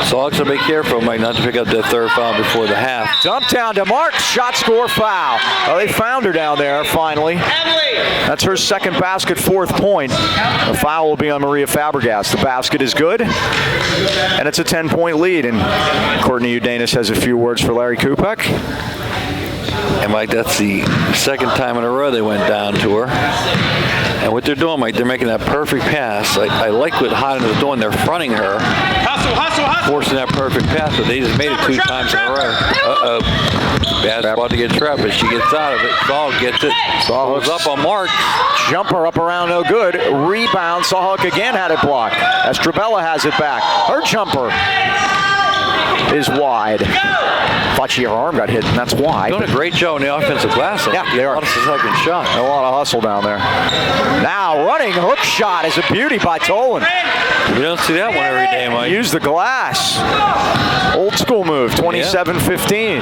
Sogs will be careful, Mike, not to pick up that third foul before the half. Dump down to Marks. Shot, score, foul. Oh, they found her down there finally. That's her second basket, 4th point. The foul will be on Maria Fabregas. The basket is good, and it's a 10-point lead. And Courtney Udanis has a few words for Larry Kupek. And, Mike, that's the second time in a row they went down to her. And what they're doing, Mike, they're making that perfect pass. I like what Highlands is doing. They're fronting her, Hustle, hustle, hustle. forcing that perfect pass, but they just made it 2 times in a row. Uh-oh. Bad spot to get trapped, but she gets out of it. Saul gets it. Saul Goes up on Mark. Jumper up around, no good. Rebound. Sawhook again had it blocked. Estrabella has it back. Her jumper is wide. Thought her arm got hit, and that's wide. Doing a great job on the offensive glass. Yeah, they are. That's the second shot. A lot of hustle down there. Now running hook shot is a beauty by Tolan. We don't see that one every day, Mike. Use the glass. Old school move, 27-15.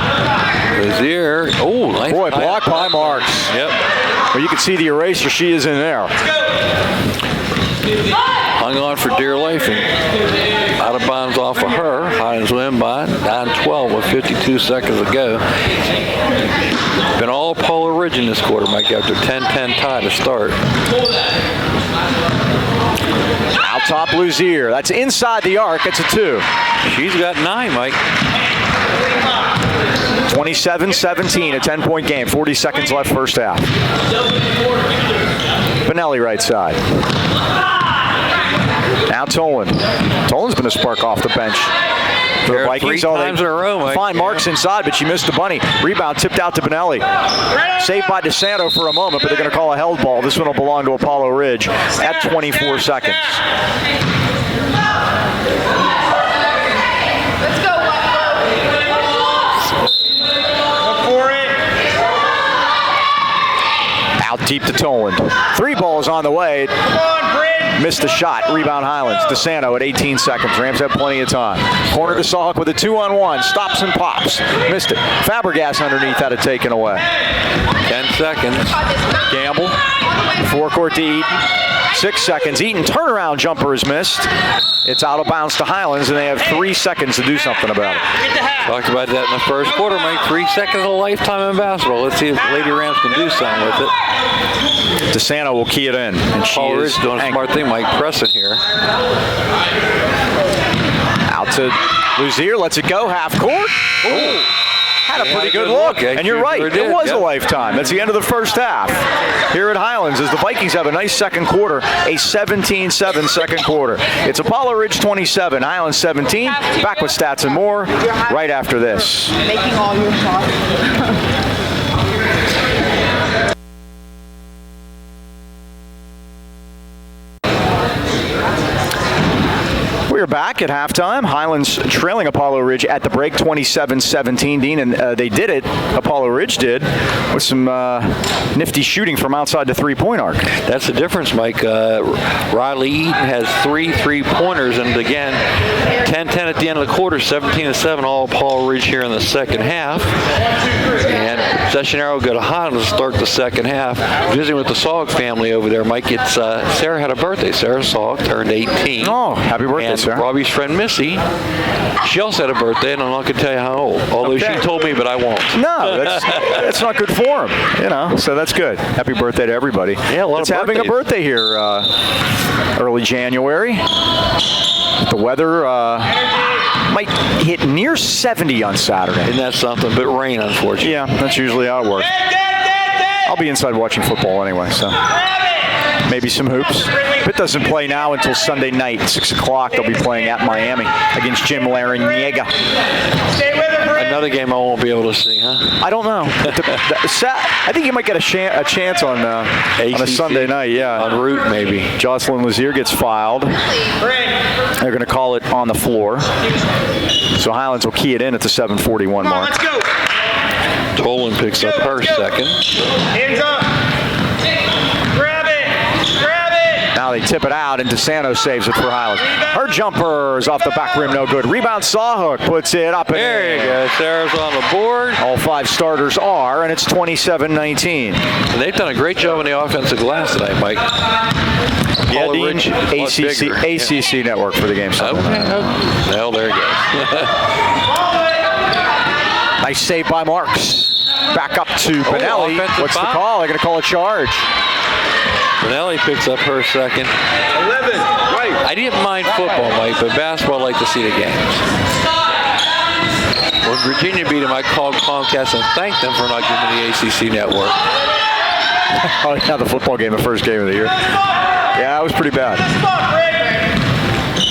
Lazier. Oh, nice. Boy, blocked by Marks. Yep. Well, you can see the eraser. She is in there. Hung on for dear life and out of bounds off of her. Highlands win by 9-12 with 52 seconds to go. Been all Apollo Ridge in this quarter, Mike, after 10-10 tie to start. Out top, Luzier. That's inside the arc. It's a 2. She's got 9, Mike. 27-17, a 10-point game. 40 seconds left first half. Benelli right side. Now Tolan. Tolan's been a spark off the bench for the Vikings. 3 times in a row, Mike. Fine Marks inside, but she missed the bunny. Rebound tipped out to Benelli. Saved by DeSanto for a moment, but they're going to call a held ball. This one will belong to Apollo Ridge at 24 seconds. Let's go, Out deep to Toland. 3 balls on the way. Missed the shot. Rebound Highlands. DeSanto at 18 seconds. Rams have plenty of time. Corner to Sawhook with a 2-on-1. Stops and pops. Missed it. Fabregas underneath had it taken away. 10 seconds. Gamble. Forecourt to Eaton. 6 seconds. Eaton turnaround jumper is missed. It's out of bounds to Highlands, and they have 3 seconds to do something about it. Talked about that in the first quarter, Mike. 3 seconds of a lifetime in basketball. Let's see if Lady Rams can do something with it. DeSanto will key it in. And she Apollo is Ridge doing a smart thing, Mike, pressing here. Out to Luzier. Lets it go. Half court. Ooh. Had a pretty good look. And you're right. It was a lifetime. That's the end of the first half here at Highlands as the Vikings have a nice second quarter, a 17-7 second quarter. It's Apollo Ridge 27, Highlands 17. Back with stats and more right after this. Making all your shots. We are back at halftime. Highlands trailing Apollo Ridge at the break, 27-17, Dean, and they did it. Apollo Ridge did with some nifty shooting from outside the three-point arc. That's the difference, Mike. Riley Eaton has 3 3-pointers, and again, 10-10 at the end of the quarter, 17-7, all Apollo Ridge here in the second half. And possession arrow will go to Highlands to start the second half. Visiting with the Sog family over there, Mike. It's Sarah had a birthday. Sarah Sog turned 18. Oh, happy birthday, and Sarah. Robbie's friend Missy, she also had a birthday, and I'm not going to tell you how old. Although Okay. she told me, but I won't. No, that's not good form, so that's good. Happy birthday to everybody. Yeah, a lot it's of having a birthdays. birthday here early January. The weather might hit near 70 on Saturday. Isn't that something? But rain, unfortunately. Yeah, that's usually how it works. I'll be inside watching football anyway, so maybe some hoops. Pitt doesn't play now until Sunday night, 6 o'clock. They'll be playing at Miami against Jim Larrañaga. Another game I won't be able to see, huh? I don't know. I think you might get a chance on a Sunday night, yeah. En route, maybe. Jocelyn Lazier gets filed. They're going to call it on the floor. So Highlands will key it in at the 7:41 mark. Let's go. Tolan picks up her second. Hands up. Grab it. Grab it. Now they tip it out, and DeSanto saves it for Highlands. Her jumper is off the back rim, no good. Rebound, Sawhook puts it up. There you go. Sarah's on the board. All 5 starters are, and it's 27-19. And they've done a great job on the offensive glass tonight, Mike. Yeah, Paula Dean, Rich, a lot bigger. ACC network for the game. Okay. Well, there you go. Nice save by Marks. Back up to Benelli. offensive What's the foul. call? They're going to call a charge. Benelli picks up her second. 11. Right. I didn't mind football, Mike, but basketball, I like to see the games. When Virginia beat them, I called Comcast and thanked them for not giving me the ACC network. Oh, yeah, the football game, the first game of the year. Yeah, that was pretty bad.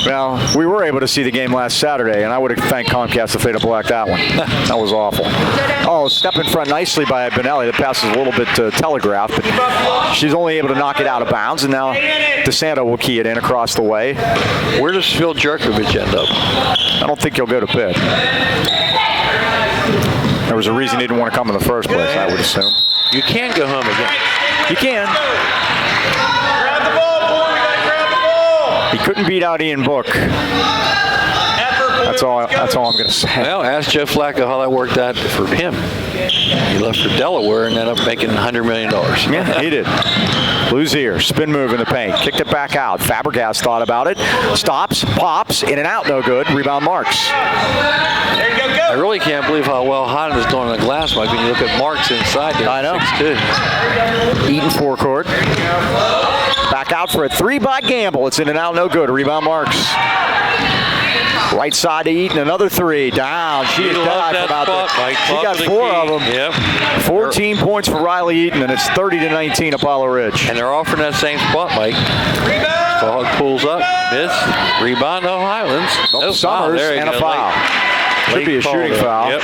Well, we were able to see the game last Saturday, and I would have thanked Comcast if they'd have blacked that one. That was awful. Oh, step in front nicely by Benelli. The pass is a little bit telegraphed, but she's only able to knock it out of bounds, and now DeSanto will key it in across the way. Where does Phil Jerkovich end up? I don't think he'll go to Pitt. There was a reason he didn't want to come in the first place, I would assume. You can go home again. You can. Grab the ball, boy. We gotta grab the ball. He couldn't beat out Ian Book. That's all I'm going to say. Well, ask Joe Flacco how that worked out for him. He left for Delaware and ended up making $100 million. Yeah, he did. Luzier, spin move in the paint. Kicked it back out. Fabregas thought about it. Stops, pops, in and out, no good. Rebound Marks. There you go, I go. really can't believe how well Highlands is doing on the glass, Mike, when you look at Marks inside there. I know. 6'2". Eaton forecourt. Back out for a 3 by Gamble. It's in and out, no good. Rebound Marks. Right side to Eaton, another 3. Down. She is loves done that about spot, that. Mike. She Talk got to the 4 key. of them. Yep. 14 points for Riley Eaton, and it's 30-19 Apollo Ridge. And they're offering that same spot, Mike. Hog pulls up, miss, rebound, no Highlands. No foul. Summers There you and a go. foul. Should be a Late shooting there. foul. Yep.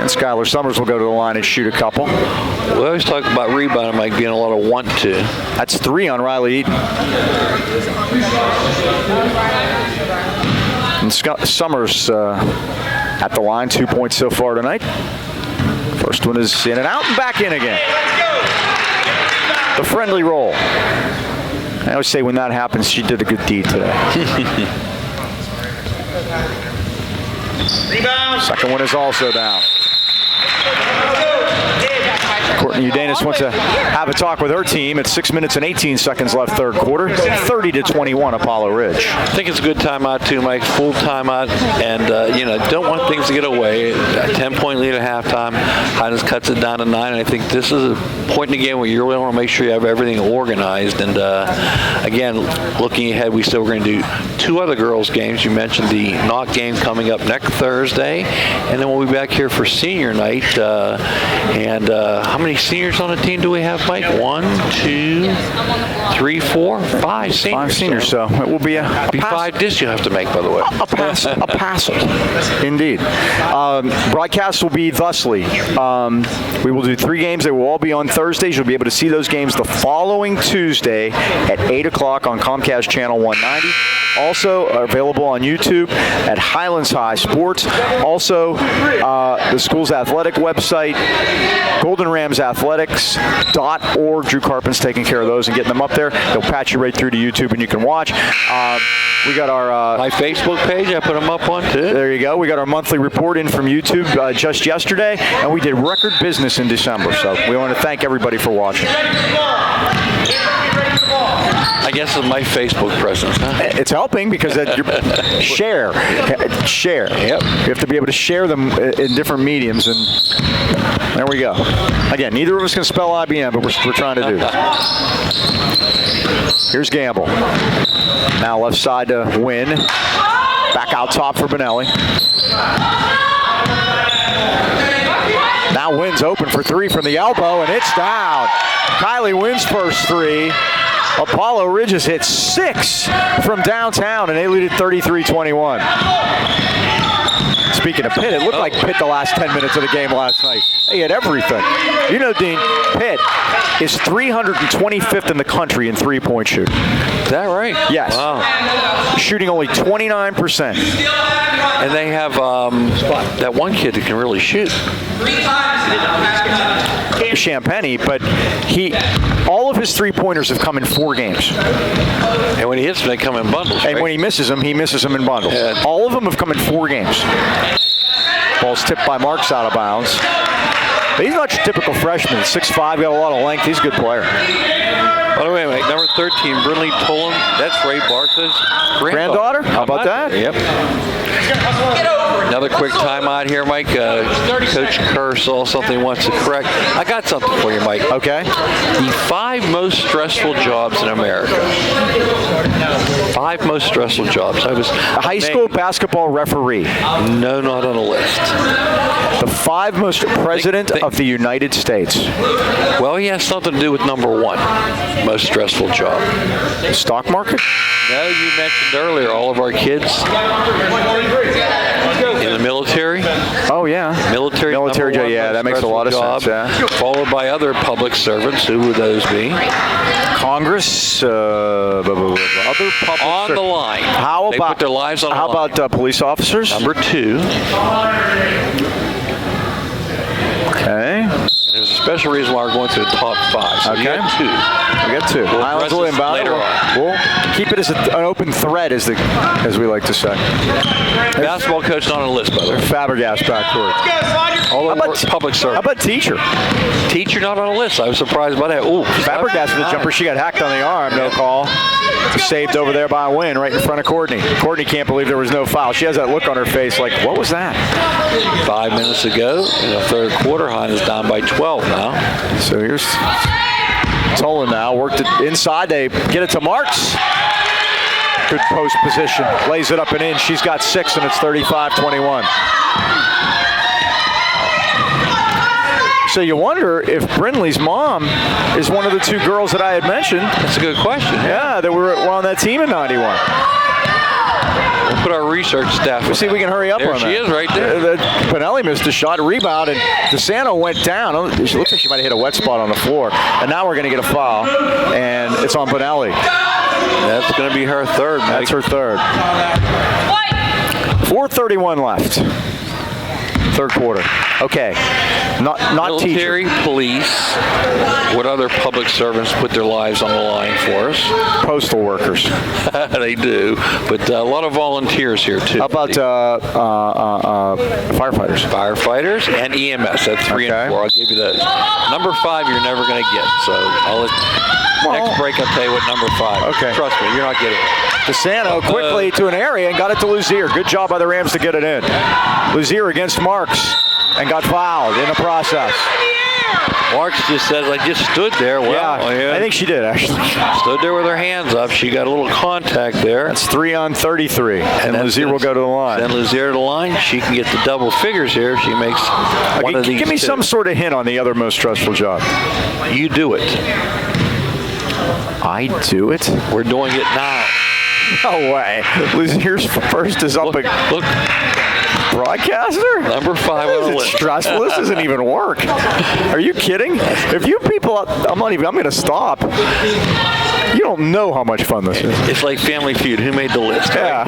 And Skylar Summers will go to the line and shoot a couple. We always talk about rebounding, Mike, being a lot of want to. That's 3 on Riley Eaton. And Summers at the line, 2 points so far tonight. First one is in and out and back in again. The friendly roll. I always say when that happens, she did a good deed today. Rebound. Second one is also down. Courtney Udanis wants to have a talk with her team at 6 minutes and 18 seconds left third quarter. 30-21 Apollo Ridge. I think it's a good timeout too, Mike. Full timeout, and don't want things to get away. A 10-point lead at halftime. Highlands cuts it down to 9. And I think this is a point in the game where you really want to make sure you have everything organized. And again, looking ahead, we still going to do 2 other girls' games. You mentioned the Knock game coming up next Thursday, and then we'll be back here for senior night. How many seniors on the team do we have, Mike? 1, 2, 3, 4, 5 seniors. 5 seniors, so it will be a 5 discs you have to make, by the way. A passel. Indeed. Broadcast will be thusly. We will do 3 games. They will all be on Thursdays. You'll be able to see those games the following Tuesday at 8 o'clock on Comcast Channel 190. Also available on YouTube at Highlands High Sports. Also, the school's athletic website, goldenramsathletics.org. Drew Carpin's taking care of those and getting them up there. They'll patch you right through to YouTube and you can watch. We got our My Facebook page, I put them up on too. there you go. We got our monthly report in from YouTube just yesterday, and we did record business in December. So we want to thank everybody for watching. I guess it's my Facebook presence. Huh? It's helping because share. Yep. You have to be able to share them in different mediums, and there we go. Again, neither of us can spell IBM, but we're trying to do this. Here's Gamble. Now left side to Wynn. Back out top for Benelli. Now Wynn's open for three from the elbow, and it's down. Kylie Wynn's first three. Apollo Ridge has hit 6 from downtown, and they lead at 33-21. Speaking of Pitt, it looked like Pitt the last 10 minutes of the game last night. They had everything. You know, Dean, Pitt is 325th in the country in three-point shooting. Is that right? Yes. Wow. Shooting only 29%. And they have that one kid that can really shoot. Champagny, but all of his three-pointers have come in 4 games. And when he hits them, they come in bundles. And right? when he misses them in bundles. Yeah. All of them have come in 4 games. Ball's tipped by Marks out of bounds. But he's not your typical freshman. 6'5", got a lot of length. He's a good player. By the way, number 13, Brinley Tolan, that's Ray Bartha's Granddaughter? How about that? Yep. Another quick timeout here, Mike. Coach Kerr saw something he wants to correct. I got something for you, Mike. Okay. The 5 most stressful jobs in America. 5 most stressful jobs. I was A high school basketball referee. No, not on the list. The 5 most president of the United States. Well, he has something to do with number 1. Most stressful job. Stock market? No, you mentioned earlier all of our kids in the military. Oh, yeah. Military job, yeah, that makes a lot of job, sense, yeah. Followed by other public servants. Who would those be? Congress, other public On the line. How They about put their lives on the line. How about police officers? Number 2. Okay. There's a special reason why we're going to the top 5. So you Okay. got 2. We got 2. We'll Highlands will address this inbound. later on. We'll keep it as an open thread, as we like to say. Basketball coach not on the list, by the way. Fabregas backcourt. All How of about public How service. about teacher? Teacher not on the list. I was surprised by that. Ooh, Fabregas with the jumper. She got hacked on the arm. No call. Saved over there by Wynn, right in front of Courtney. Courtney can't believe there was no foul. She has that look on her face like, what was that? 5 minutes ago in the third quarter, Highlands is down by 12 now. So here's Tolan now. Worked it inside. They get it to Marks. Good post position. Lays it up and in. She's got 6, and it's 35-21. So you wonder if Brinley's mom is one of the 2 girls that I had mentioned. That's a good question. Yeah, that were on that team in 91. We'll put our research staff. We'll see if we can hurry up There on she that. is right there. Pinelli missed a shot, rebound, and DeSanto went down. It looks like she might have hit a wet spot on the floor. And now we're going to get a foul, and it's on Pinelli. That's going to be her third, Mike. That's her third. 4:31 left. Third quarter. Okay. Not Military, teacher. police, what other public servants put their lives on the line for us? Postal workers. They do, but a lot of volunteers here too. How about firefighters? Firefighters and EMS. That's 3 and 4. I'll give you those. Number 5, you're never going to get. So next break, I'll tell you what number 5. Okay. Trust me, you're not getting it. DeSanto quickly to an area and got it to Luzier. Good job by the Rams to get it in. Luzier against Marks and got fouled in the process. Marks just says, I just stood there. Well, yeah, I think she did, actually. Stood there with her hands up. She got a little contact there. That's 3 on 33. And Luzier will go to the line. Then Luzier to the line. She can get the double figures here if she makes one of these. Give me some sort of hint on the other most stressful job. You do it. I do it? We're doing it now. No way. Luzier's first is up. Look. Broadcaster? Number 5 on the It's list. stressful. This doesn't even work. Are you kidding? If you people, I'm going to stop. You don't know how much fun this is. It's like Family Feud. Who made the list? Yeah.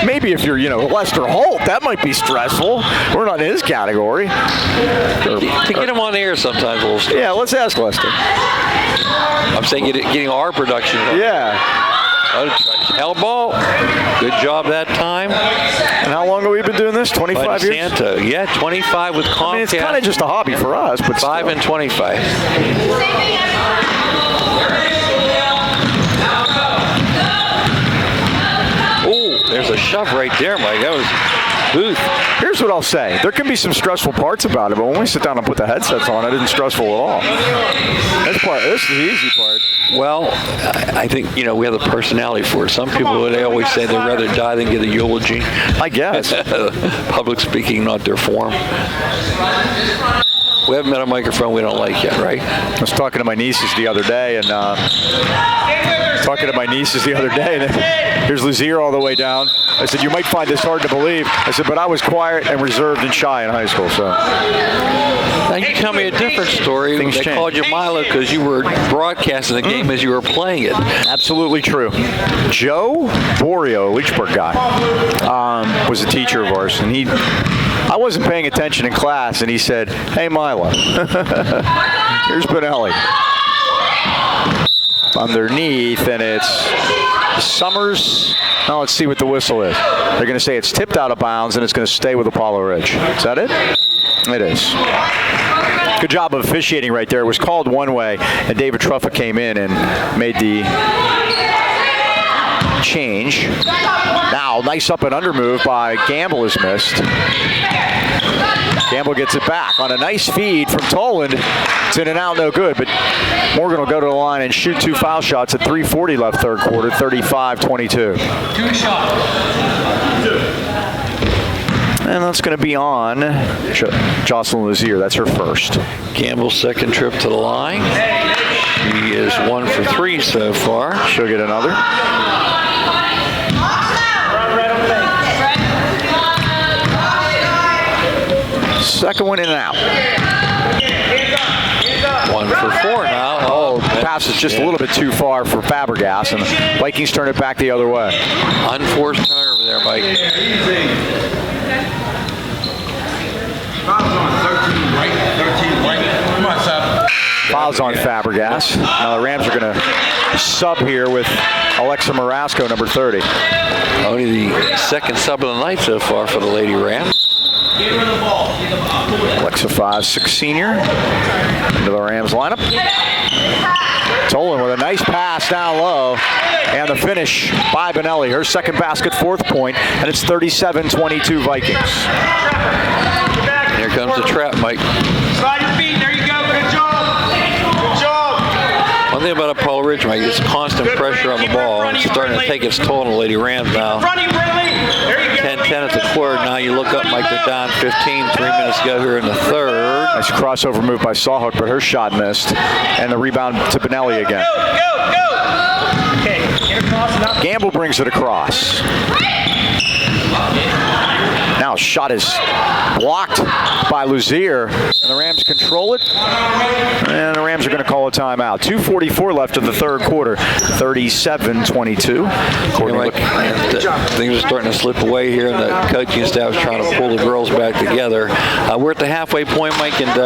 Maybe if you're, Lester Holt, that might be stressful. We're not in his category. To get him on the air sometimes a little stressful. Yeah, let's ask Lester. I'm saying getting our production. Yeah. Hell ball. Good job that time. And how long have we been doing this? 25 years? Santo. Yeah, 25 with Comcast. I mean, it's kind of just a hobby for us, but 5 and 25. stuff right there, Mike. That was booth. Here's what I'll say. There can be some stressful parts about it, but when we sit down and put the headsets on, it isn't stressful at all. This is the easy part. Well, I think, we have the personality for it. Some people, they always say they'd rather die than get a eulogy. I guess. Public speaking, not their form. We haven't met a microphone we don't like yet, right? I was talking to my nieces the other day, and here's Luzier all the way down. I said, you might find this hard to believe. I said, but I was quiet and reserved and shy in high school, so. Now you tell me a different story. Things they change. called you Milo because you were broadcasting the game as you were playing it. Absolutely true. Joe Borio, a Leechburg guy, was a teacher of ours, and I wasn't paying attention in class, and he said, hey, Milo, here's Benelli. Underneath, and it's Summers. Now let's see what the whistle is. They're going to say it's tipped out of bounds, and it's going to stay with Apollo Ridge. Is that it? It is. Good job of officiating right there. It was called one way, and David Truffa came in and made the change. Now, nice up and under move by Gamble is missed. Gamble gets it back on a nice feed from Toland. It's in and out, no good, but Morgan will go to the line and shoot 2 foul shots at 3:40 left third quarter, 35-22. 2 shots. And that's going to be on Jocelyn Lazier. That's her first. Gamble's second trip to the line. She is 1 for 3 so far. She'll get another. Second one in and out. 1 for 4 now. Oh, pass is just a little bit too far for Fabregas, and the Vikings turn it back the other way. Unforced turnover there, Mike. Fouls on Fabregas. Now the Rams are going to sub here with Alexa Marasco, number 30. Only the second sub of the night so far for the Lady Rams. Alexa 5'6" senior into the Rams lineup. Tolan with a nice pass down low, and the finish by Benelli. Her second basket, 4th point, and it's 37-22 Vikings. Here comes the trap, Mike. Slide your feet. There you go. Good job. Good job. One thing about Apollo Ridge, Mike, is constant pressure on the ball, and it's starting to take its toll on the Lady Rams now. 10-10 at the quarter. Now you look up, Mike, they're down 15, 3 minutes to go here in the third. Nice crossover move by Sawhook, but her shot missed. And the rebound to Benelli again. Go. Okay. Get across and up. Gamble brings it across. Now shot is blocked by Luzier, and the Rams control it. And the Rams are going to call a timeout. 2:44 left of the third quarter, 37-22. Things are starting to slip away here, and the coaching staff is trying to pull the girls back together. We're at the halfway point, Mike, and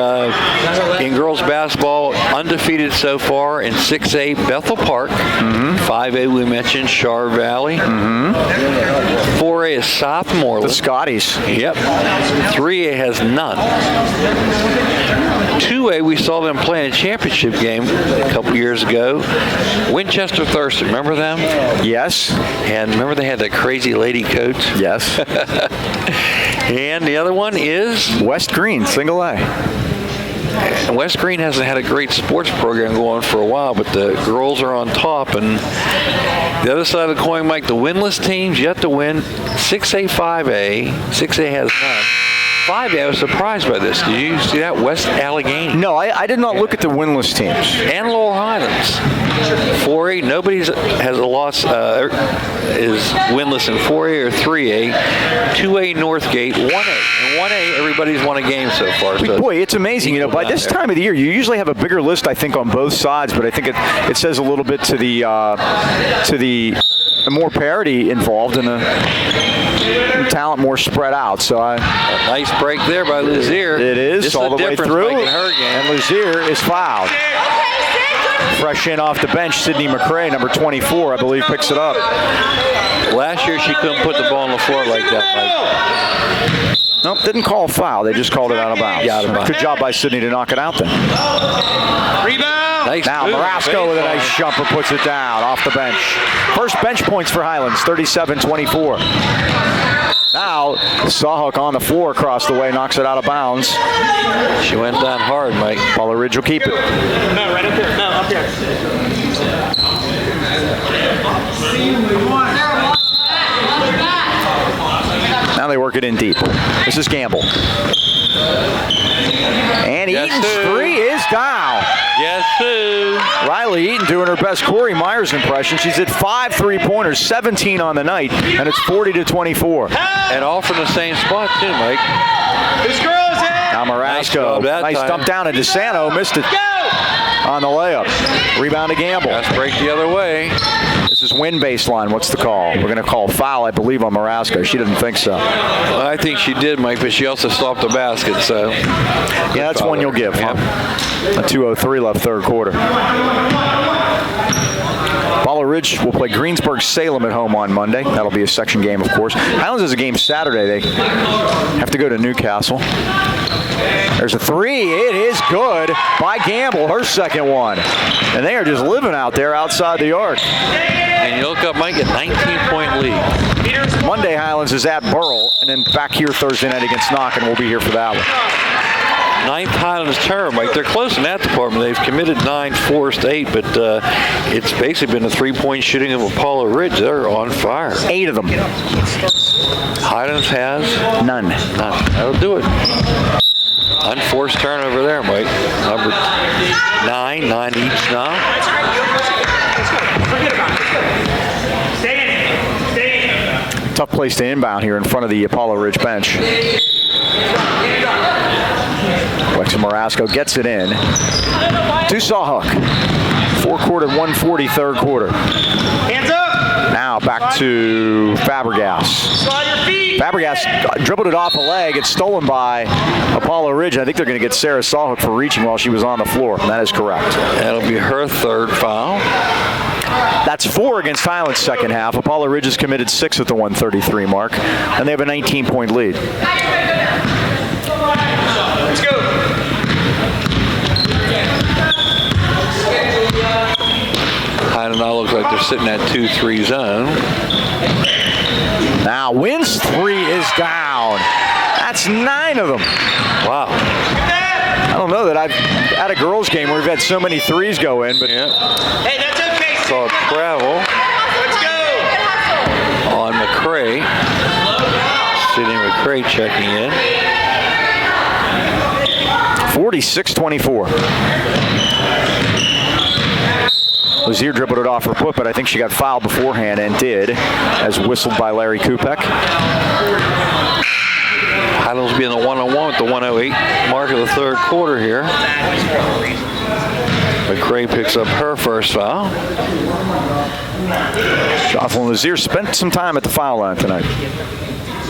in girls basketball, undefeated so far in 6A Bethel Park. 5A we mentioned Char Valley. 4A is Southmoreland. The Scotties. Yep. 3A has none. 2A, we saw them play in a championship game a couple years ago. Winchester Thurston, remember them? Yes. And remember they had that crazy lady coach? Yes. And the other one is? West Green, single A. And West Green hasn't had a great sports program going for a while, but the girls are on top. And the other side of the coin, Mike, the winless teams yet to win. 6A, 5A. 6A has none. 5A, I was surprised by this. Did you see that? West Allegheny. No, I did not look at the winless teams. And Lower Highlands. 4A, nobody has a loss, is winless in 4A or 3A. 2A, Northgate, 1A. And 1A, everybody's won a game so far. So boy, it's amazing. You know, by this time of the year, you usually have a bigger list, I think, on both sides, but I think it says a little bit to the more parity involved and the talent more spread out. So a nice break there by Luzier. It is this all the way through, and Luzier is fouled. Fresh in off the bench, Sydney McCrae, number 24, I believe, picks it up. Last year she couldn't put the ball on the floor like that, Mike. Nope, didn't call a foul. They just called it out of bounds. Yeah, out of bounds. Good job by Sydney to knock it out then. Rebound. Nice Now move. Marasco with a nice jumper puts it down off the bench. First bench points for Highlands, 37-24. Now Sawhook on the floor across the way, knocks it out of bounds. She went down hard, Mike. Paula Ridge will keep it. No, right up here. No, up here. Now they work it in deep. This is Gamble. And Yes, Eaton's sir. three is down. Yes, sir. Riley Eaton doing her best Corey Myers impression. She's at 5 3-pointers, 17 on the night, and it's 40-24. And all from the same spot, too, Mike. This girl is in. Now Nice Marasco, job that nice time. dump down to DeSanto, missed it on the layup. Rebound to Gamble. Let's break the other way. This is win baseline. What's the call? We're going to call foul, I believe, on Marasco. She doesn't think so. Well, I think she did, Mike, but she also stopped the basket, so. Yeah, that's one you'll give, huh? A 2:03 left third quarter. Paula Ridge will play Greensburg-Salem at home on Monday. That'll be a section game, of course. Highlands has a game Saturday. They have to go to Newcastle. There's a three. It is good by Gamble, her second one. And they are just living out there outside the arc. And you look up, Mike, a 19-point lead. Monday, Highlands is at Burrell, and then back here Thursday night against Knock, and we'll be here for that one. Ninth Highlands term, Mike. They're close in that department. They've committed 9, forced 8, but it's basically been a three-point shooting of Paula Ridge. They're on fire. 8 of them. Highlands has None. none. That'll do it. Unforced turnover there, Mike. Number 9 each now. Forget about it. Stay in. Stay in. Tough place to inbound here in front of the Apollo Ridge bench. Alexa Marasco gets it in. To Sawhook. 4-quarter, 1:40 third quarter. Hands up. Now back to Fabregas. Slide your feet. Fabregas dribbled it off a leg. It's stolen by Apollo Ridge. I think they're going to get Sarah Sawhook for reaching while she was on the floor. And that is correct. That'll be her third foul. That's 4 against Highlands second half. Apollo Ridge has committed 6 at the 1:33 mark. And they have a 19-point lead. Let's go. Highland now looks like they're sitting at 2-3 zone. Now Wynn's 3 is down. That's 9 of them. Wow. I don't know that I've had a girls game where we've had so many threes go in, but Yeah. Hey, that's okay. Saw travel Let's go. on McCray. Sidney McCray checking in. 46-24. Lazier dribbled it off her foot, but I think she got fouled beforehand and did, as whistled by Larry Kupek. Highlands being the 1-on-1 with the 1:08 mark of the third quarter here. McCray picks up her first foul. Jocelyn Lazier spent some time at the foul line tonight.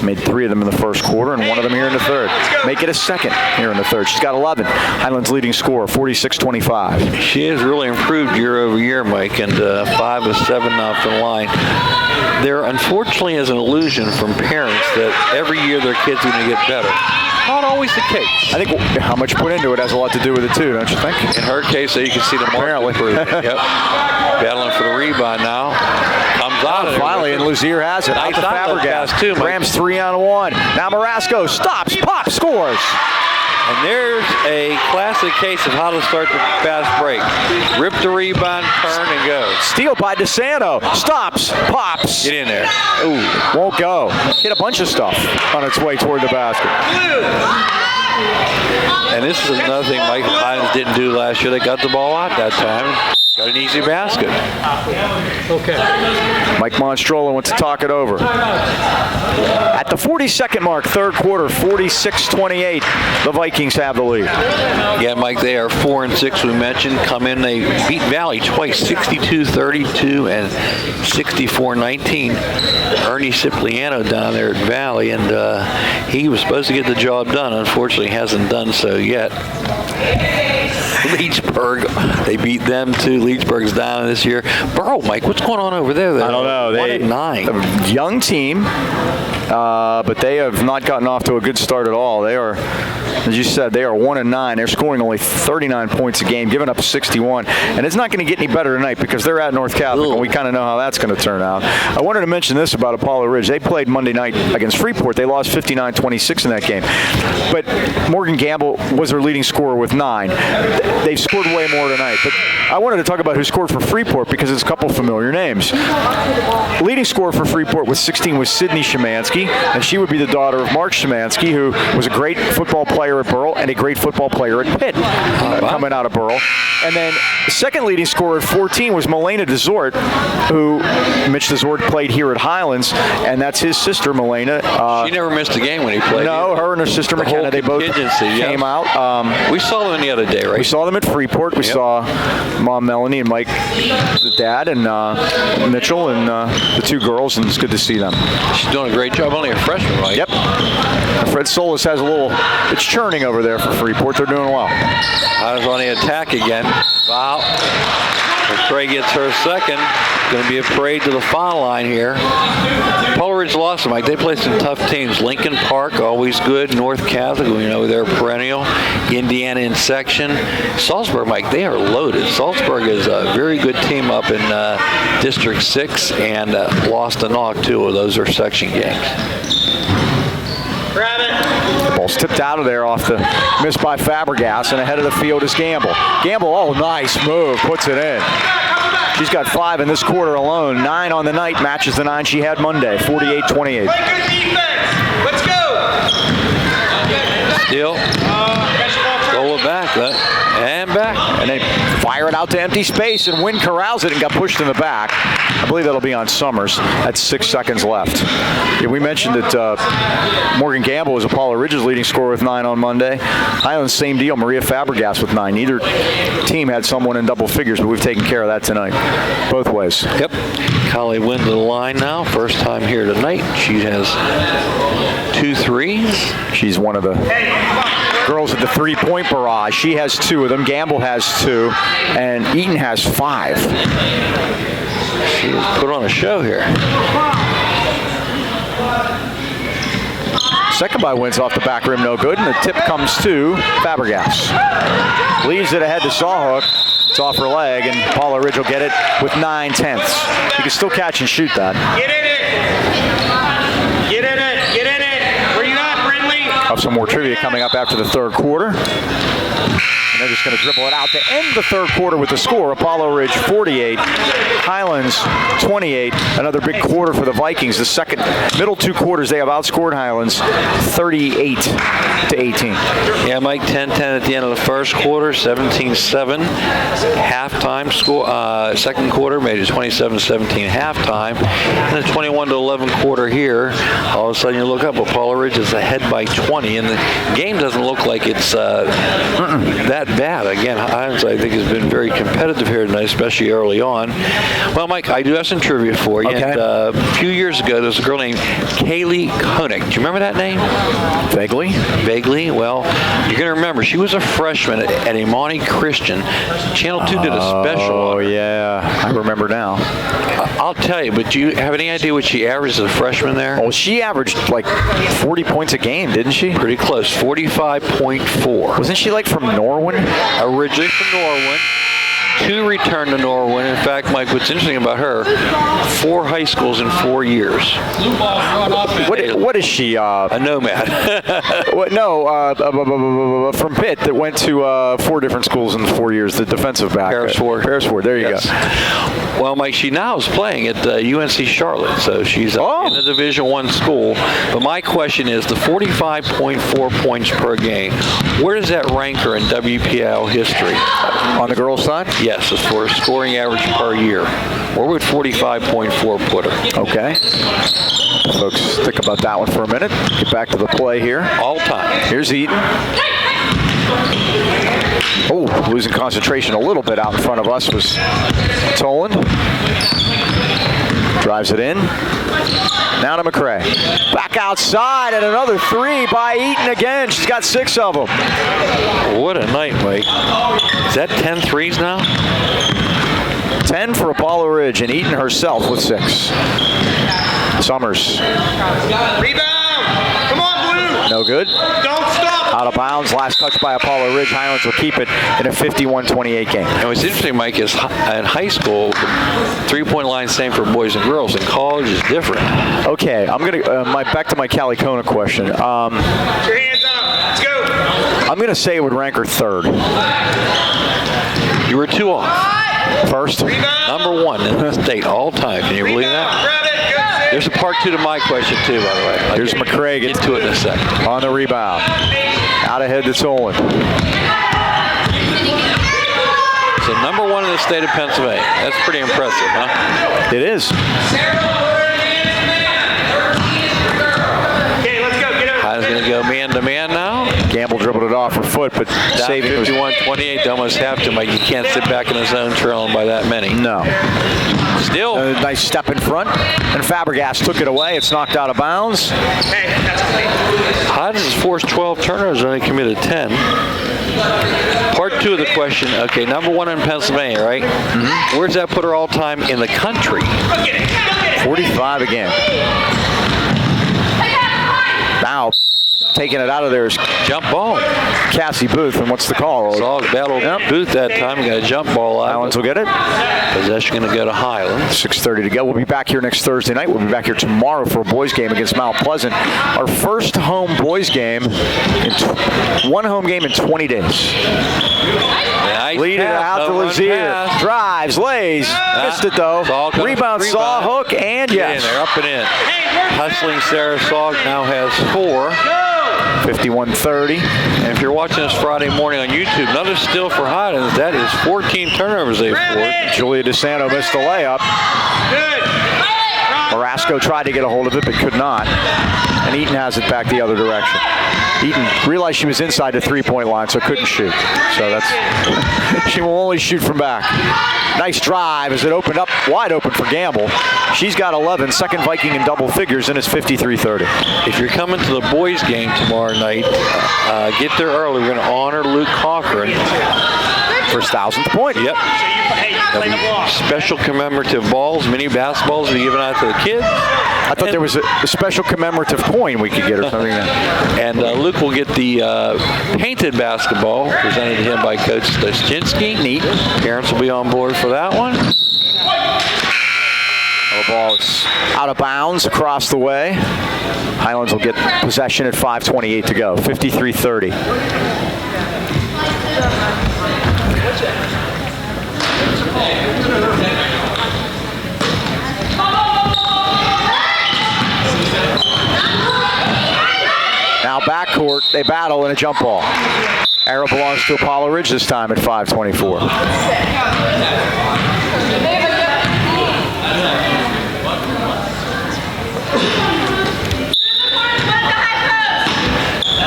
Made 3 of them in the first quarter and 1 of them here in the third. Make it a second here in the third. She's got 11. Highlands leading scorer, 46-25. She has really improved year over year, Mike, and 5 of 7 off the line. There unfortunately is an illusion from parents that every year their kids are going to get better. Not always the case. I think how much put into it has a lot to do with it too, don't you think? In her case, so you can see the mark Apparently. improvement. Yep. Battling for the rebound now. Comes out of there. Finally, and Lazier has it. Nice Out to outlet Fabregas. pass, too, Mike. Rams 3-on-1. Now Marasco stops, pops, scores. And there's a classic case of how to start the fast break. Rip the rebound, turn, and go. Steal by DeSanto. Stops, pops. Get in there. Ooh, won't go. Hit a bunch of stuff on its way toward the basket. And this is another thing Mike Highlands didn't do last year. They got the ball out that time. Got an easy basket. Mike Monstrola wants to talk it over. At the 42nd mark, third quarter, 46-28, the Vikings have the lead. Yeah, Mike, they are 4-6, we mentioned. Come in, they beat Valley twice, 62-32 and 64-19. Ernie Cipriano down there at Valley, and he was supposed to get the job done. Unfortunately, hasn't done so yet. Leadsburg Leedsburg. They beat them too. Leedsburg's down this year. Borough, Mike, what's going on over there? I don't know. 1-9. A young team, but they have not gotten off to a good start at all. They are, as you said, they are 1-9. They're scoring only 39 points a game, giving up 61. And it's not going to get any better tonight because they're at North Catholic, and we kind of know how that's going to turn out. I wanted to mention this about Apollo Ridge. They played Monday night against Freeport. They lost 59-26 in that game. But Morgan Gamble was their leading scorer with 9. They've scored way more tonight. But I wanted to talk about who scored for Freeport because it's a couple familiar names. Leading scorer for Freeport with 16 was Sydney Szymanski, and she would be the daughter of Mark Szymanski, who was a great football player at Burrell and a great football player at Pitt coming out of Burrell. And then the second leading scorer at 14 was Milena DeZort, who Mitch DeZort played here at Highlands, and that's his sister, Milena. She never missed a game when he played. No, her and her sister McKenna, they both came out. We saw them the other day, right? We saw them at Freeport. We saw Mom Melanie and Mike, the dad, and Mitchell, and the 2 girls, and it's good to see them. She's doing a great job. Only a freshman, right? Yep. Fred Solis has a little, it's churning over there for Freeport. They're doing well. I was on the attack again. Wow. McCray gets her second. Going to be a parade to the foul line here. Apollo Ridge lost them, Mike. They play some tough teams. Lincoln Park, always good. North Catholic, we know they're perennial. Indiana in section. Salzburg, Mike, they are loaded. Salzburg is a very good team up in District 6 and lost to Knock, too. Those are section games. Grab it. The ball's tipped out of there off the miss by Fabregas, and ahead of the field is Gamble. Gamble, oh, nice move, puts it in. She's got 5 in this quarter alone. 9 on the night, matches the 9 she had Monday, 48-28. Play good defense. Let's go. Still. Roll it back. And back. And they fire it out to empty space, and Wynn corrals it and got pushed in the back. I believe that'll be on Summers. That's 6 seconds left. Yeah, we mentioned that Morgan Gamble was Apollo Ridge's leading scorer with 9 on Monday. Highlands, same deal. Maria Fabregas with 9. Neither team had someone in double figures, but we've taken care of that tonight. Both ways. Yep. Collie Wynn to the line now. First time here tonight. She has 2 threes. She's one of the girls at the 3-point barrage. She has 2 of them. Gamble has 2. And Eaton has 5. She has put on a show here. Second by Wynn's off the back rim, no good, and the tip comes to Fabregas. Leaves it ahead to Sawhook. It's off her leg, and Paula Ridge will get it with 9/10. You can still catch and shoot that. Get in it. Get in it. Get in it. Where you at, Brindley? Have some more trivia coming up after the third quarter. And they're just going to dribble it out to end the third quarter with the score. Apollo Ridge 48, Highlands 28. Another big quarter for the Vikings. The middle 2 quarters, they have outscored Highlands 38-18. Yeah, Mike, 10-10 at the end of the first quarter, 17-7. Halftime score. Second quarter made it 27-17 halftime. And the 21-11 quarter here. All of a sudden you look up, Apollo Ridge is ahead by 20, and the game doesn't look like it's that bad. Again, Highlands, I think, has been very competitive here tonight, especially early on. Well, Mike, I do have some trivia for you. Okay. And, a few years ago, there was a girl named Kaylee Koenig. Do you remember that name? Vaguely. Vaguely. Well, you're going to remember, she was a freshman at Imani Christian. Channel 2 did a special. Oh, yeah. I remember now. I'll tell you, but do you have any idea what she averaged as a freshman there? Oh, she averaged like 40 points a game, didn't she? Pretty close, 45.4. Wasn't she like from Norwin? Originally from Norwin. 2 returned to Norwin. In fact, Mike, what's interesting about her, 4 high schools in 4 years. What is she? A nomad. From Pitt that went to 4 different schools in 4 years, the defensive back. Parisford, there you go. Well, Mike, she now is playing at UNC Charlotte, so she's in the Division I school. But my question is, the 45.4 points per game, where does that rank her in WPIAL history? On the girls' side? Yes, as for scoring average per year. Where would 45.4 put her? Okay. Folks, think about that one for a minute. Get back to the play here. All time. Here's Eaton. Oh, losing concentration a little bit out in front of us was Toland. Drives it in. Now to McCray. Back outside, and another three by Eaton again. She's got 6 of them. What a night, Mike. Is that 10 threes now? 10 for Apollo Ridge, and Eaton herself with 6. Summers. Rebound! Come on, Blue! No good. Don't stop! Out of bounds. Last touch by Apollo Ridge. Highlands will keep it in a 51-28 game. And what's interesting, Mike, is in high school, the three-point line same for boys and girls. In college, is different. Okay, I'm gonna back to my Calicona question. Put your hands up. Let's go! I'm gonna say it would rank her 3rd. You were 2 off. First. Number 1 in the state all time. Can you believe that? Grab it. Good save. There's a part 2 to my question, too, by the way. Here's McCray. Get to it in a second. On the rebound. Out ahead to Solon. So number 1 in the state of Pennsylvania. That's pretty impressive, huh? It is. Okay, let's go. Get over. Highland's going to go man-to-man now. Gamble dribbled it off her foot, but Down saving was 51-28, they almost have to, Mike. You can't sit back in the zone trailing by that many. no. Still, A nice step in front, and Fabregas took it away. It's knocked out of bounds. Hey, that's okay. Highlands has forced 12 turnovers, only committed 10. Part 2 of the question, okay, number 1 in Pennsylvania, right? Mm-hmm. Where's that put her all time in the country? Go get it. Go get it. 45 again. Now, taking it out of there is Jump ball. Cassie Booth, and what's the call? Saw battle Booth that time. Got a jump ball out. Highlands will get it. Possession going to go to Highlands. 6:30 to go. We'll be back here next Thursday night. We'll be back here tomorrow for a boys game against Mount Pleasant. Our first home boys game, one home game in 20 days. Nice Lead it pass, out to no run Lazier. pass. Drives, lays, missed it though. Saul comes Rebound, rebound. saw hook, and Get yes. in there, up and in. Hustling Sarah Saug now has 4. 51-30. And if you're watching this Friday morning on YouTube, another steal for Highlands. That is 14 turnovers they've forced. Julia DeSanto missed the layup. Good. Marasco tried to get a hold of it, but could not. And Eaton has it back the other direction. Eaton realized she was inside the three-point line, so couldn't shoot. So that's she will only shoot from back. Nice drive as it opened up, wide open for Gamble. She's got 11, second Viking in double figures, and it's 53-30. If you're coming to the boys' game tomorrow night, get there early. We're going to honor Luke Cochran. First 1,000th point. Yep. Hey, you play the ball. Special commemorative balls, mini basketballs to be given out to the kids. I thought there was a special commemorative coin we could get or something. And Luke will get the painted basketball presented to him by Coach Stoschinski. Neat. Parents will be on board for that one. The ball is out of bounds across the way. Highlands will get possession at 5:28 to go. 53-30. Now backcourt, they battle in a jump ball. Arrow belongs to Apollo Ridge this time at 5:24.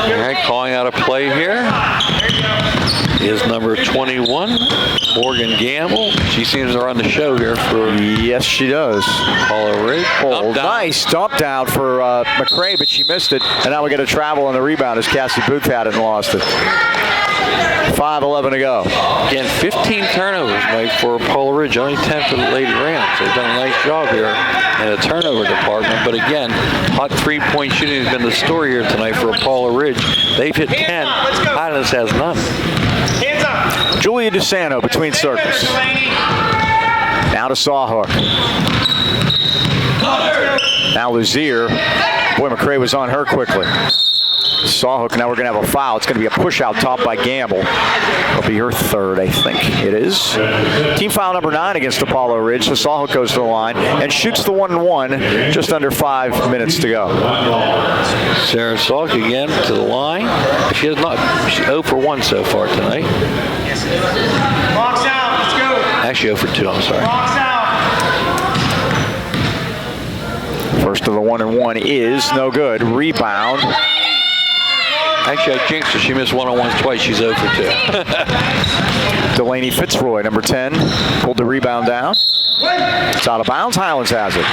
All right, calling out a play here is number 21, Morgan Gamble. She seems to run the show here for Yes, she does. Apollo Ridge. Oh, Up, down. nice dump down for McCray, but she missed it. And now we get a travel on the rebound as Cassie Booth had it and lost it. 5:11 to go. Again, 15 turnovers, Mike, for Apollo Ridge. Only 10 for the Lady Rams. They've done a nice job here in the turnover department. But again, hot three-point shooting has been the story here tonight for Apollo Ridge. They've hit 10. Highlands has none. Hands up. Julia DeSanto between circles. Now to Sawhook. Now Lazier. Boy, McCray was on her quickly. Sawhook, now we're going to have a foul. It's going to be a push out top by Gamble. It'll be her third, I think. It is. Team foul number 9 against Apollo Ridge. So Sawhook goes to the line and shoots the 1-and-1. Just under 5 minutes to go. Sarah Salk again to the line. She has not. She's 0 for 1 so far tonight. Box out. Let's go. Actually 0 for 2, I'm sorry. Box out. First of the 1-and-1 is no good. Rebound. Actually, I jinxed her. She missed one-on-ones twice. She's 0 for 2. Delaney Fitzroy, number 10, pulled the rebound down. It's out of bounds. Highlands has it.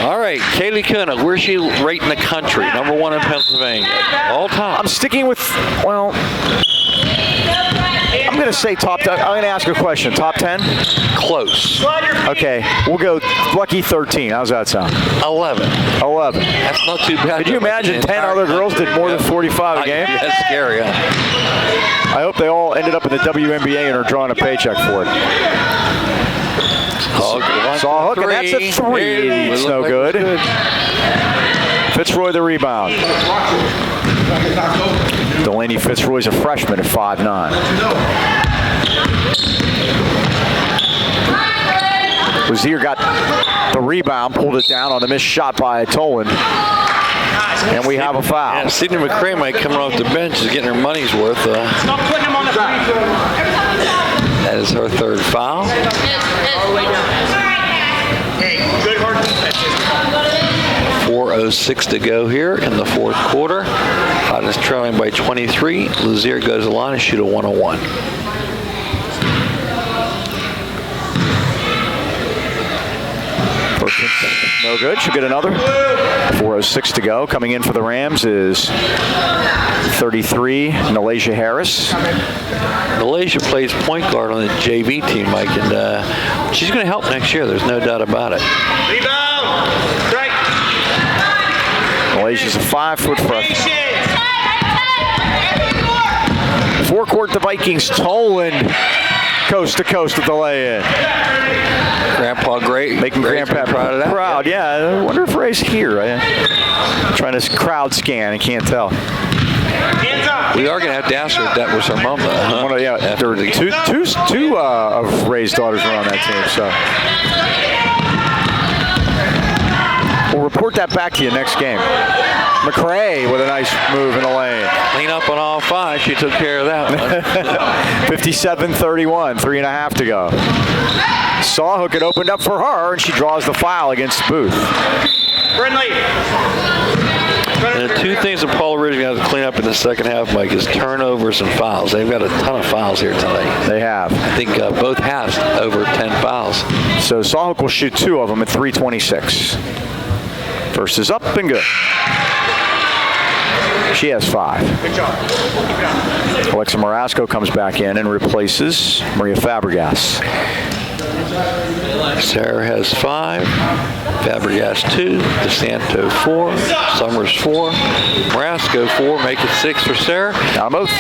All right, Kaylee Kuna, where's she right in the country? Number 1 in Pennsylvania. All time. I'm sticking with, well, I'm going to say top 10. I'm going to ask a question. Top 10? Close. Okay, we'll go lucky 13. How's that sound? 11. 11. That's not too bad. Could you imagine 10 other girls did more than 45 a game? That's scary, huh? I hope they all ended up in the WNBA and are drawing a paycheck for it. Saw hook, and that's a 3. It's no good. Fitzroy the rebound. Delaney Fitzroy's a freshman at 5'9". Lazier got the rebound, pulled it down on a missed shot by Toland. And we have a foul. Yeah, Sydney McCray might come off the bench is getting her money's worth. Stop putting him on the free throw. That is her 3rd foul. Hey, good hard defense. 4:06 to go here in the 4th quarter. Highlands trailing by 23. Lazier goes to the line and shoot a 101. No good. She'll get another. 4:06 to go. Coming in for the Rams is 33, Nalasia Harris. Malaysia plays point guard on the JV team, Mike, and she's going to help next year. There's no doubt about it. Rebound. Strike. Malaysia's a 5-foot freshman. Forecourt, the Vikings. Toland coast to coast with the lay-in. Grandpa great. Making Grandpa proud of that. Proud, yeah. I wonder if Ray's here. I'm trying to crowd scan. I can't tell. Hands up. We are going to have to ask her if that was her mom, though. Huh? One of, yeah, there were two of Ray's daughters were on that team, so. We'll report that back to you next game. McCray with a nice move in the lane. Clean up on all 5. She took care of that one. 57-31, 3.5 to go. Sawhook it opened up for her, and she draws the foul against Booth. Brindley. And the 2 things that Paul Ridge has to clean up in the second half, Mike, is turnovers and fouls. They've got a ton of fouls here tonight. They have. I think both halves over 10 fouls. So Sawhook will shoot 2 of them at 3:26. First is up and good. She has 5. Good job. Keep it up. Alexa Marasco comes back in and replaces Maria Fabregas. Sarah has 5. Fabregas 2. DeSanto 4. Summers 4. Marasco 4. Make it 6 for Sarah. Now both.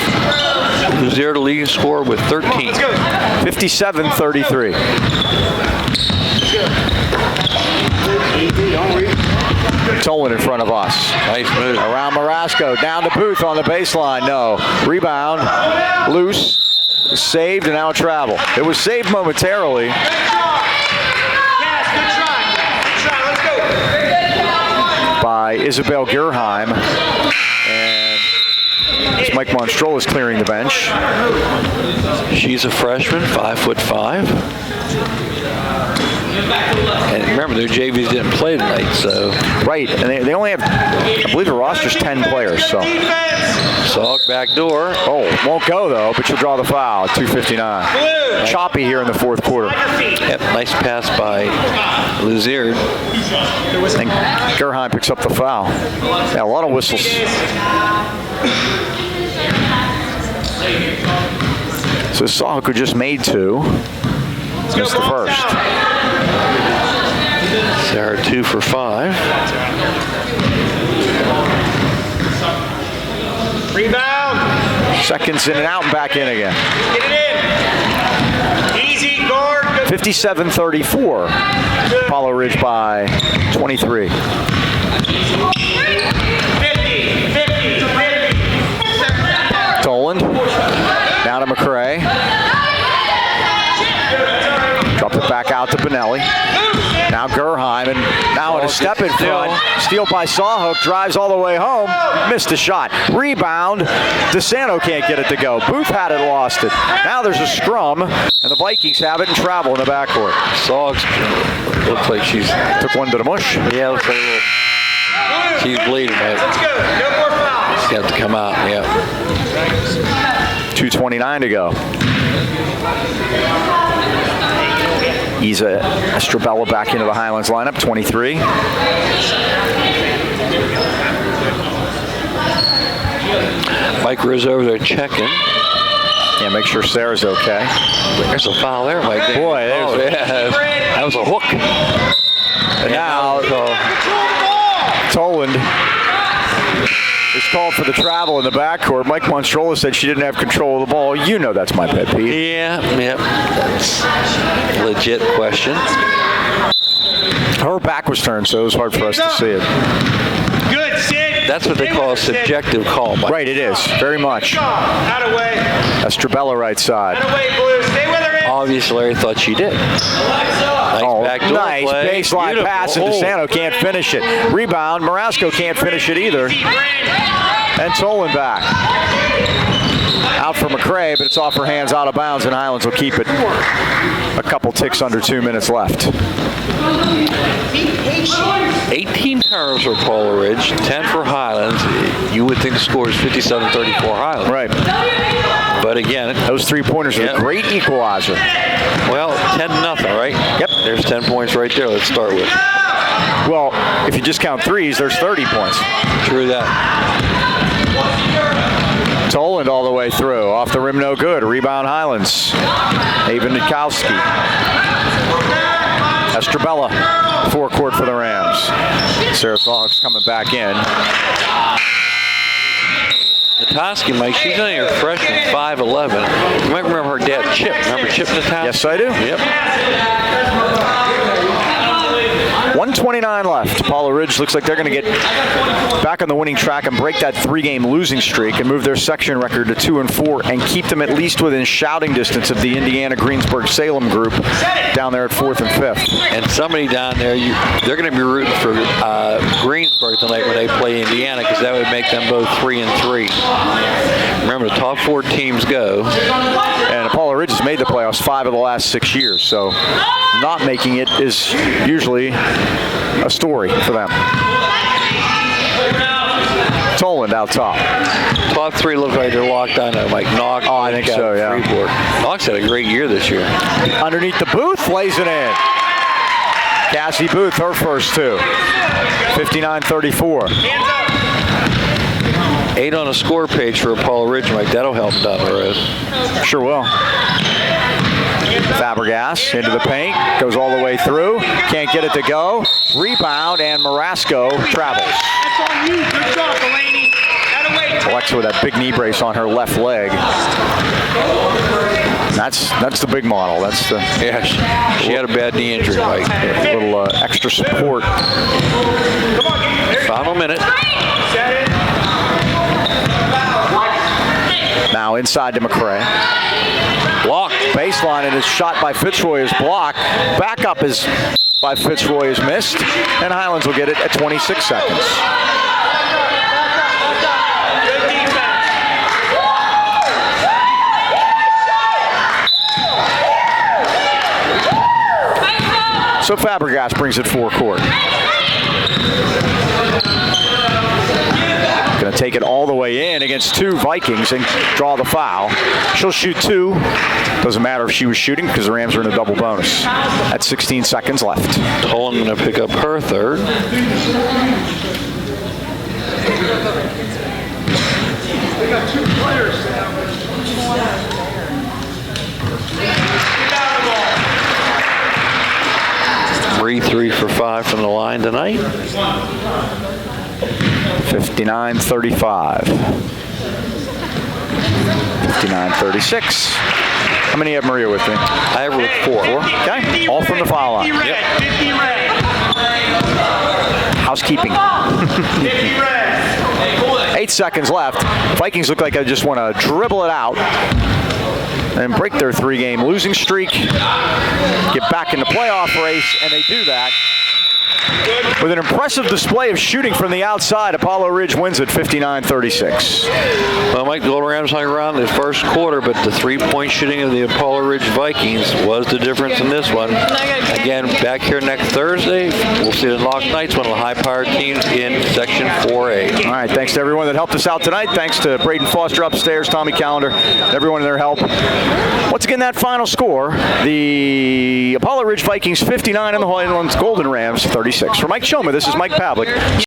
Lazier the leading scorer with 13. 57-33. Toland in front of us. Nice move. Around Marasco, down to Booth on the baseline. No. Rebound, loose, saved, and now a travel. It was saved momentarily. Yes, good try. Good try. Let's go. By Isabel Gerheim. And as Mike Monstrol is clearing the bench. She's a freshman, 5'5". And remember, their JVs didn't play tonight, so. Right, and they only have, I believe the roster's 10 players, so. Salk back door. Oh, won't go though, but she'll draw the foul at 2:59. Choppy here in the 4th quarter. Yep, nice pass by Lazier. And Gerheim picks up the foul. Yeah, a lot of whistles. So Sawhook just made 2. Missed the first. Sarah 2 for 5. Rebound. Seconds in and out and back in again. Get it in. Easy guard. 57-34. Apollo Ridge by 23. 50. Toland. Down to McCray. Drop it back out to Benelli. Now Gerheim, and now in a step in front. Steal by Sawhook, drives all the way home. Missed the shot. Rebound. DeSanto can't get it to go. Booth had it, lost it. Now there's a scrum, and the Vikings have it and travel in the backcourt. Salk looks like she's. Took one to the mush. Yeah, looks like she's bleeding, mate. Let's go. No more fouls. got to come out, yeah. 2:29 to go. Isa Estrabella back into the Highlands lineup, 23. Mike Rizzo over there checking. Yeah, make sure Sarah's okay. There's a foul there, Mike. Boy, that was a hook. And now Toland is called for the travel in the backcourt. Mike Monstrola said she didn't have control of the ball. You know that's my pet peeve. Yeah, that's a legit question. Her back was turned, so it was hard for us to see it. Good, Sid. That's what they call a subjective call, Mike. Right, it is. Very much. Out of way. Estrabella right side. Out of way, Blue. Stay with her. Obviously, Larry thought she did. Nice backdoor nice play. baseline Beautiful. pass, and DeSanto can't finish it. Rebound, Marasco can't finish it either. And Toland back. Out for McCray, but it's off her hands, out of bounds, and Highlands will keep it a couple ticks under 2 minutes left. 18 turnovers for Polar Ridge, 10 for Highlands. You would think the score is 57-34 Highlands. Right. But again, Those three-pointers are a great equalizer. well, 10-0, right? Yep. There's 10 points right there. Let's start with. Well, if you just count threes, there's 30 points. True that. Toland all the way through. Off the rim, no good. Rebound Highlands. Ava Nikowski. Estrabella, forecourt for the Rams. Sarah Sawhawks coming back in. Natoski, Mike, she's only a freshman, 5'11". You might remember her dad, Chip. Remember Chip Natoski? Yes, I do. Yep. 1:29 left. Paula Ridge looks like they're going to get back on the winning track and break that three-game losing streak and move their section record to 2-4 and keep them at least within shouting distance of the Indiana Greensburg Salem group down there at 4th and 5th. And somebody down there, they're going to be rooting for Greensburg tonight when they play Indiana, because that would make them both 3-3. Remember, the top 4 teams go. And Paula Ridge has made the playoffs 5 of the last 6 years, so not making it is usually a story for them. Toland out top. Top 3 look like they're locked on now, Mike. Knox. Oh, I think so, yeah. Freeport. Knox had a great year this year. Underneath the Booth, lays it in. Cassie Booth, her first 2. 59-34. 8 on a score page for Apollo Ridge, Mike. That'll help down the road. Sure will. Fabregas into the paint, goes all the way through, can't get it to go. Rebound, and Marasco travels. That's on you. Good job, Delaney. Out of way. Alexa with that big knee brace on her left leg. That's the big model. That's the Yeah, she had a bad knee injury, Mike. little extra support. Final minute. Now inside to McCray. Block. Baseline, and his shot by Fitzroy is blocked. Backup is by Fitzroy is missed, and Highlands will get it at 26 seconds. So Fabregas brings it forecourt. Going to take it all the way in against 2 Vikings and draw the foul. She'll shoot 2. Doesn't matter if she was shooting because the Rams are in a double bonus. At 16 seconds left. Toland going to pick up her third. We got 2 players now. 3 for 5 from the line tonight. 59-35. 59-36. How many have Maria with me? I have her with 4. Okay, all from the foul line. 50 red. 50 red. Housekeeping. 50 red. 8 seconds left. Vikings look like they just want to dribble it out and break their 3-game losing streak. Get back in the playoff race, and they do that. With an impressive display of shooting from the outside, Apollo Ridge wins at 59-36. Well, Mike, the Golden Rams hung around the first quarter, but the three-point shooting of the Apollo Ridge Vikings was the difference in this one. Again, back here next Thursday, we'll see the Knock Knights, one of the high-powered teams in Section 4A. All right, thanks to everyone that helped us out tonight. Thanks to Braden Foster upstairs, Tommy Callender, everyone in their help. Once again, that final score, the Apollo Ridge Vikings 59 and the Highlands Golden Rams 36. For Mike Choma, this is Mike Pavlik.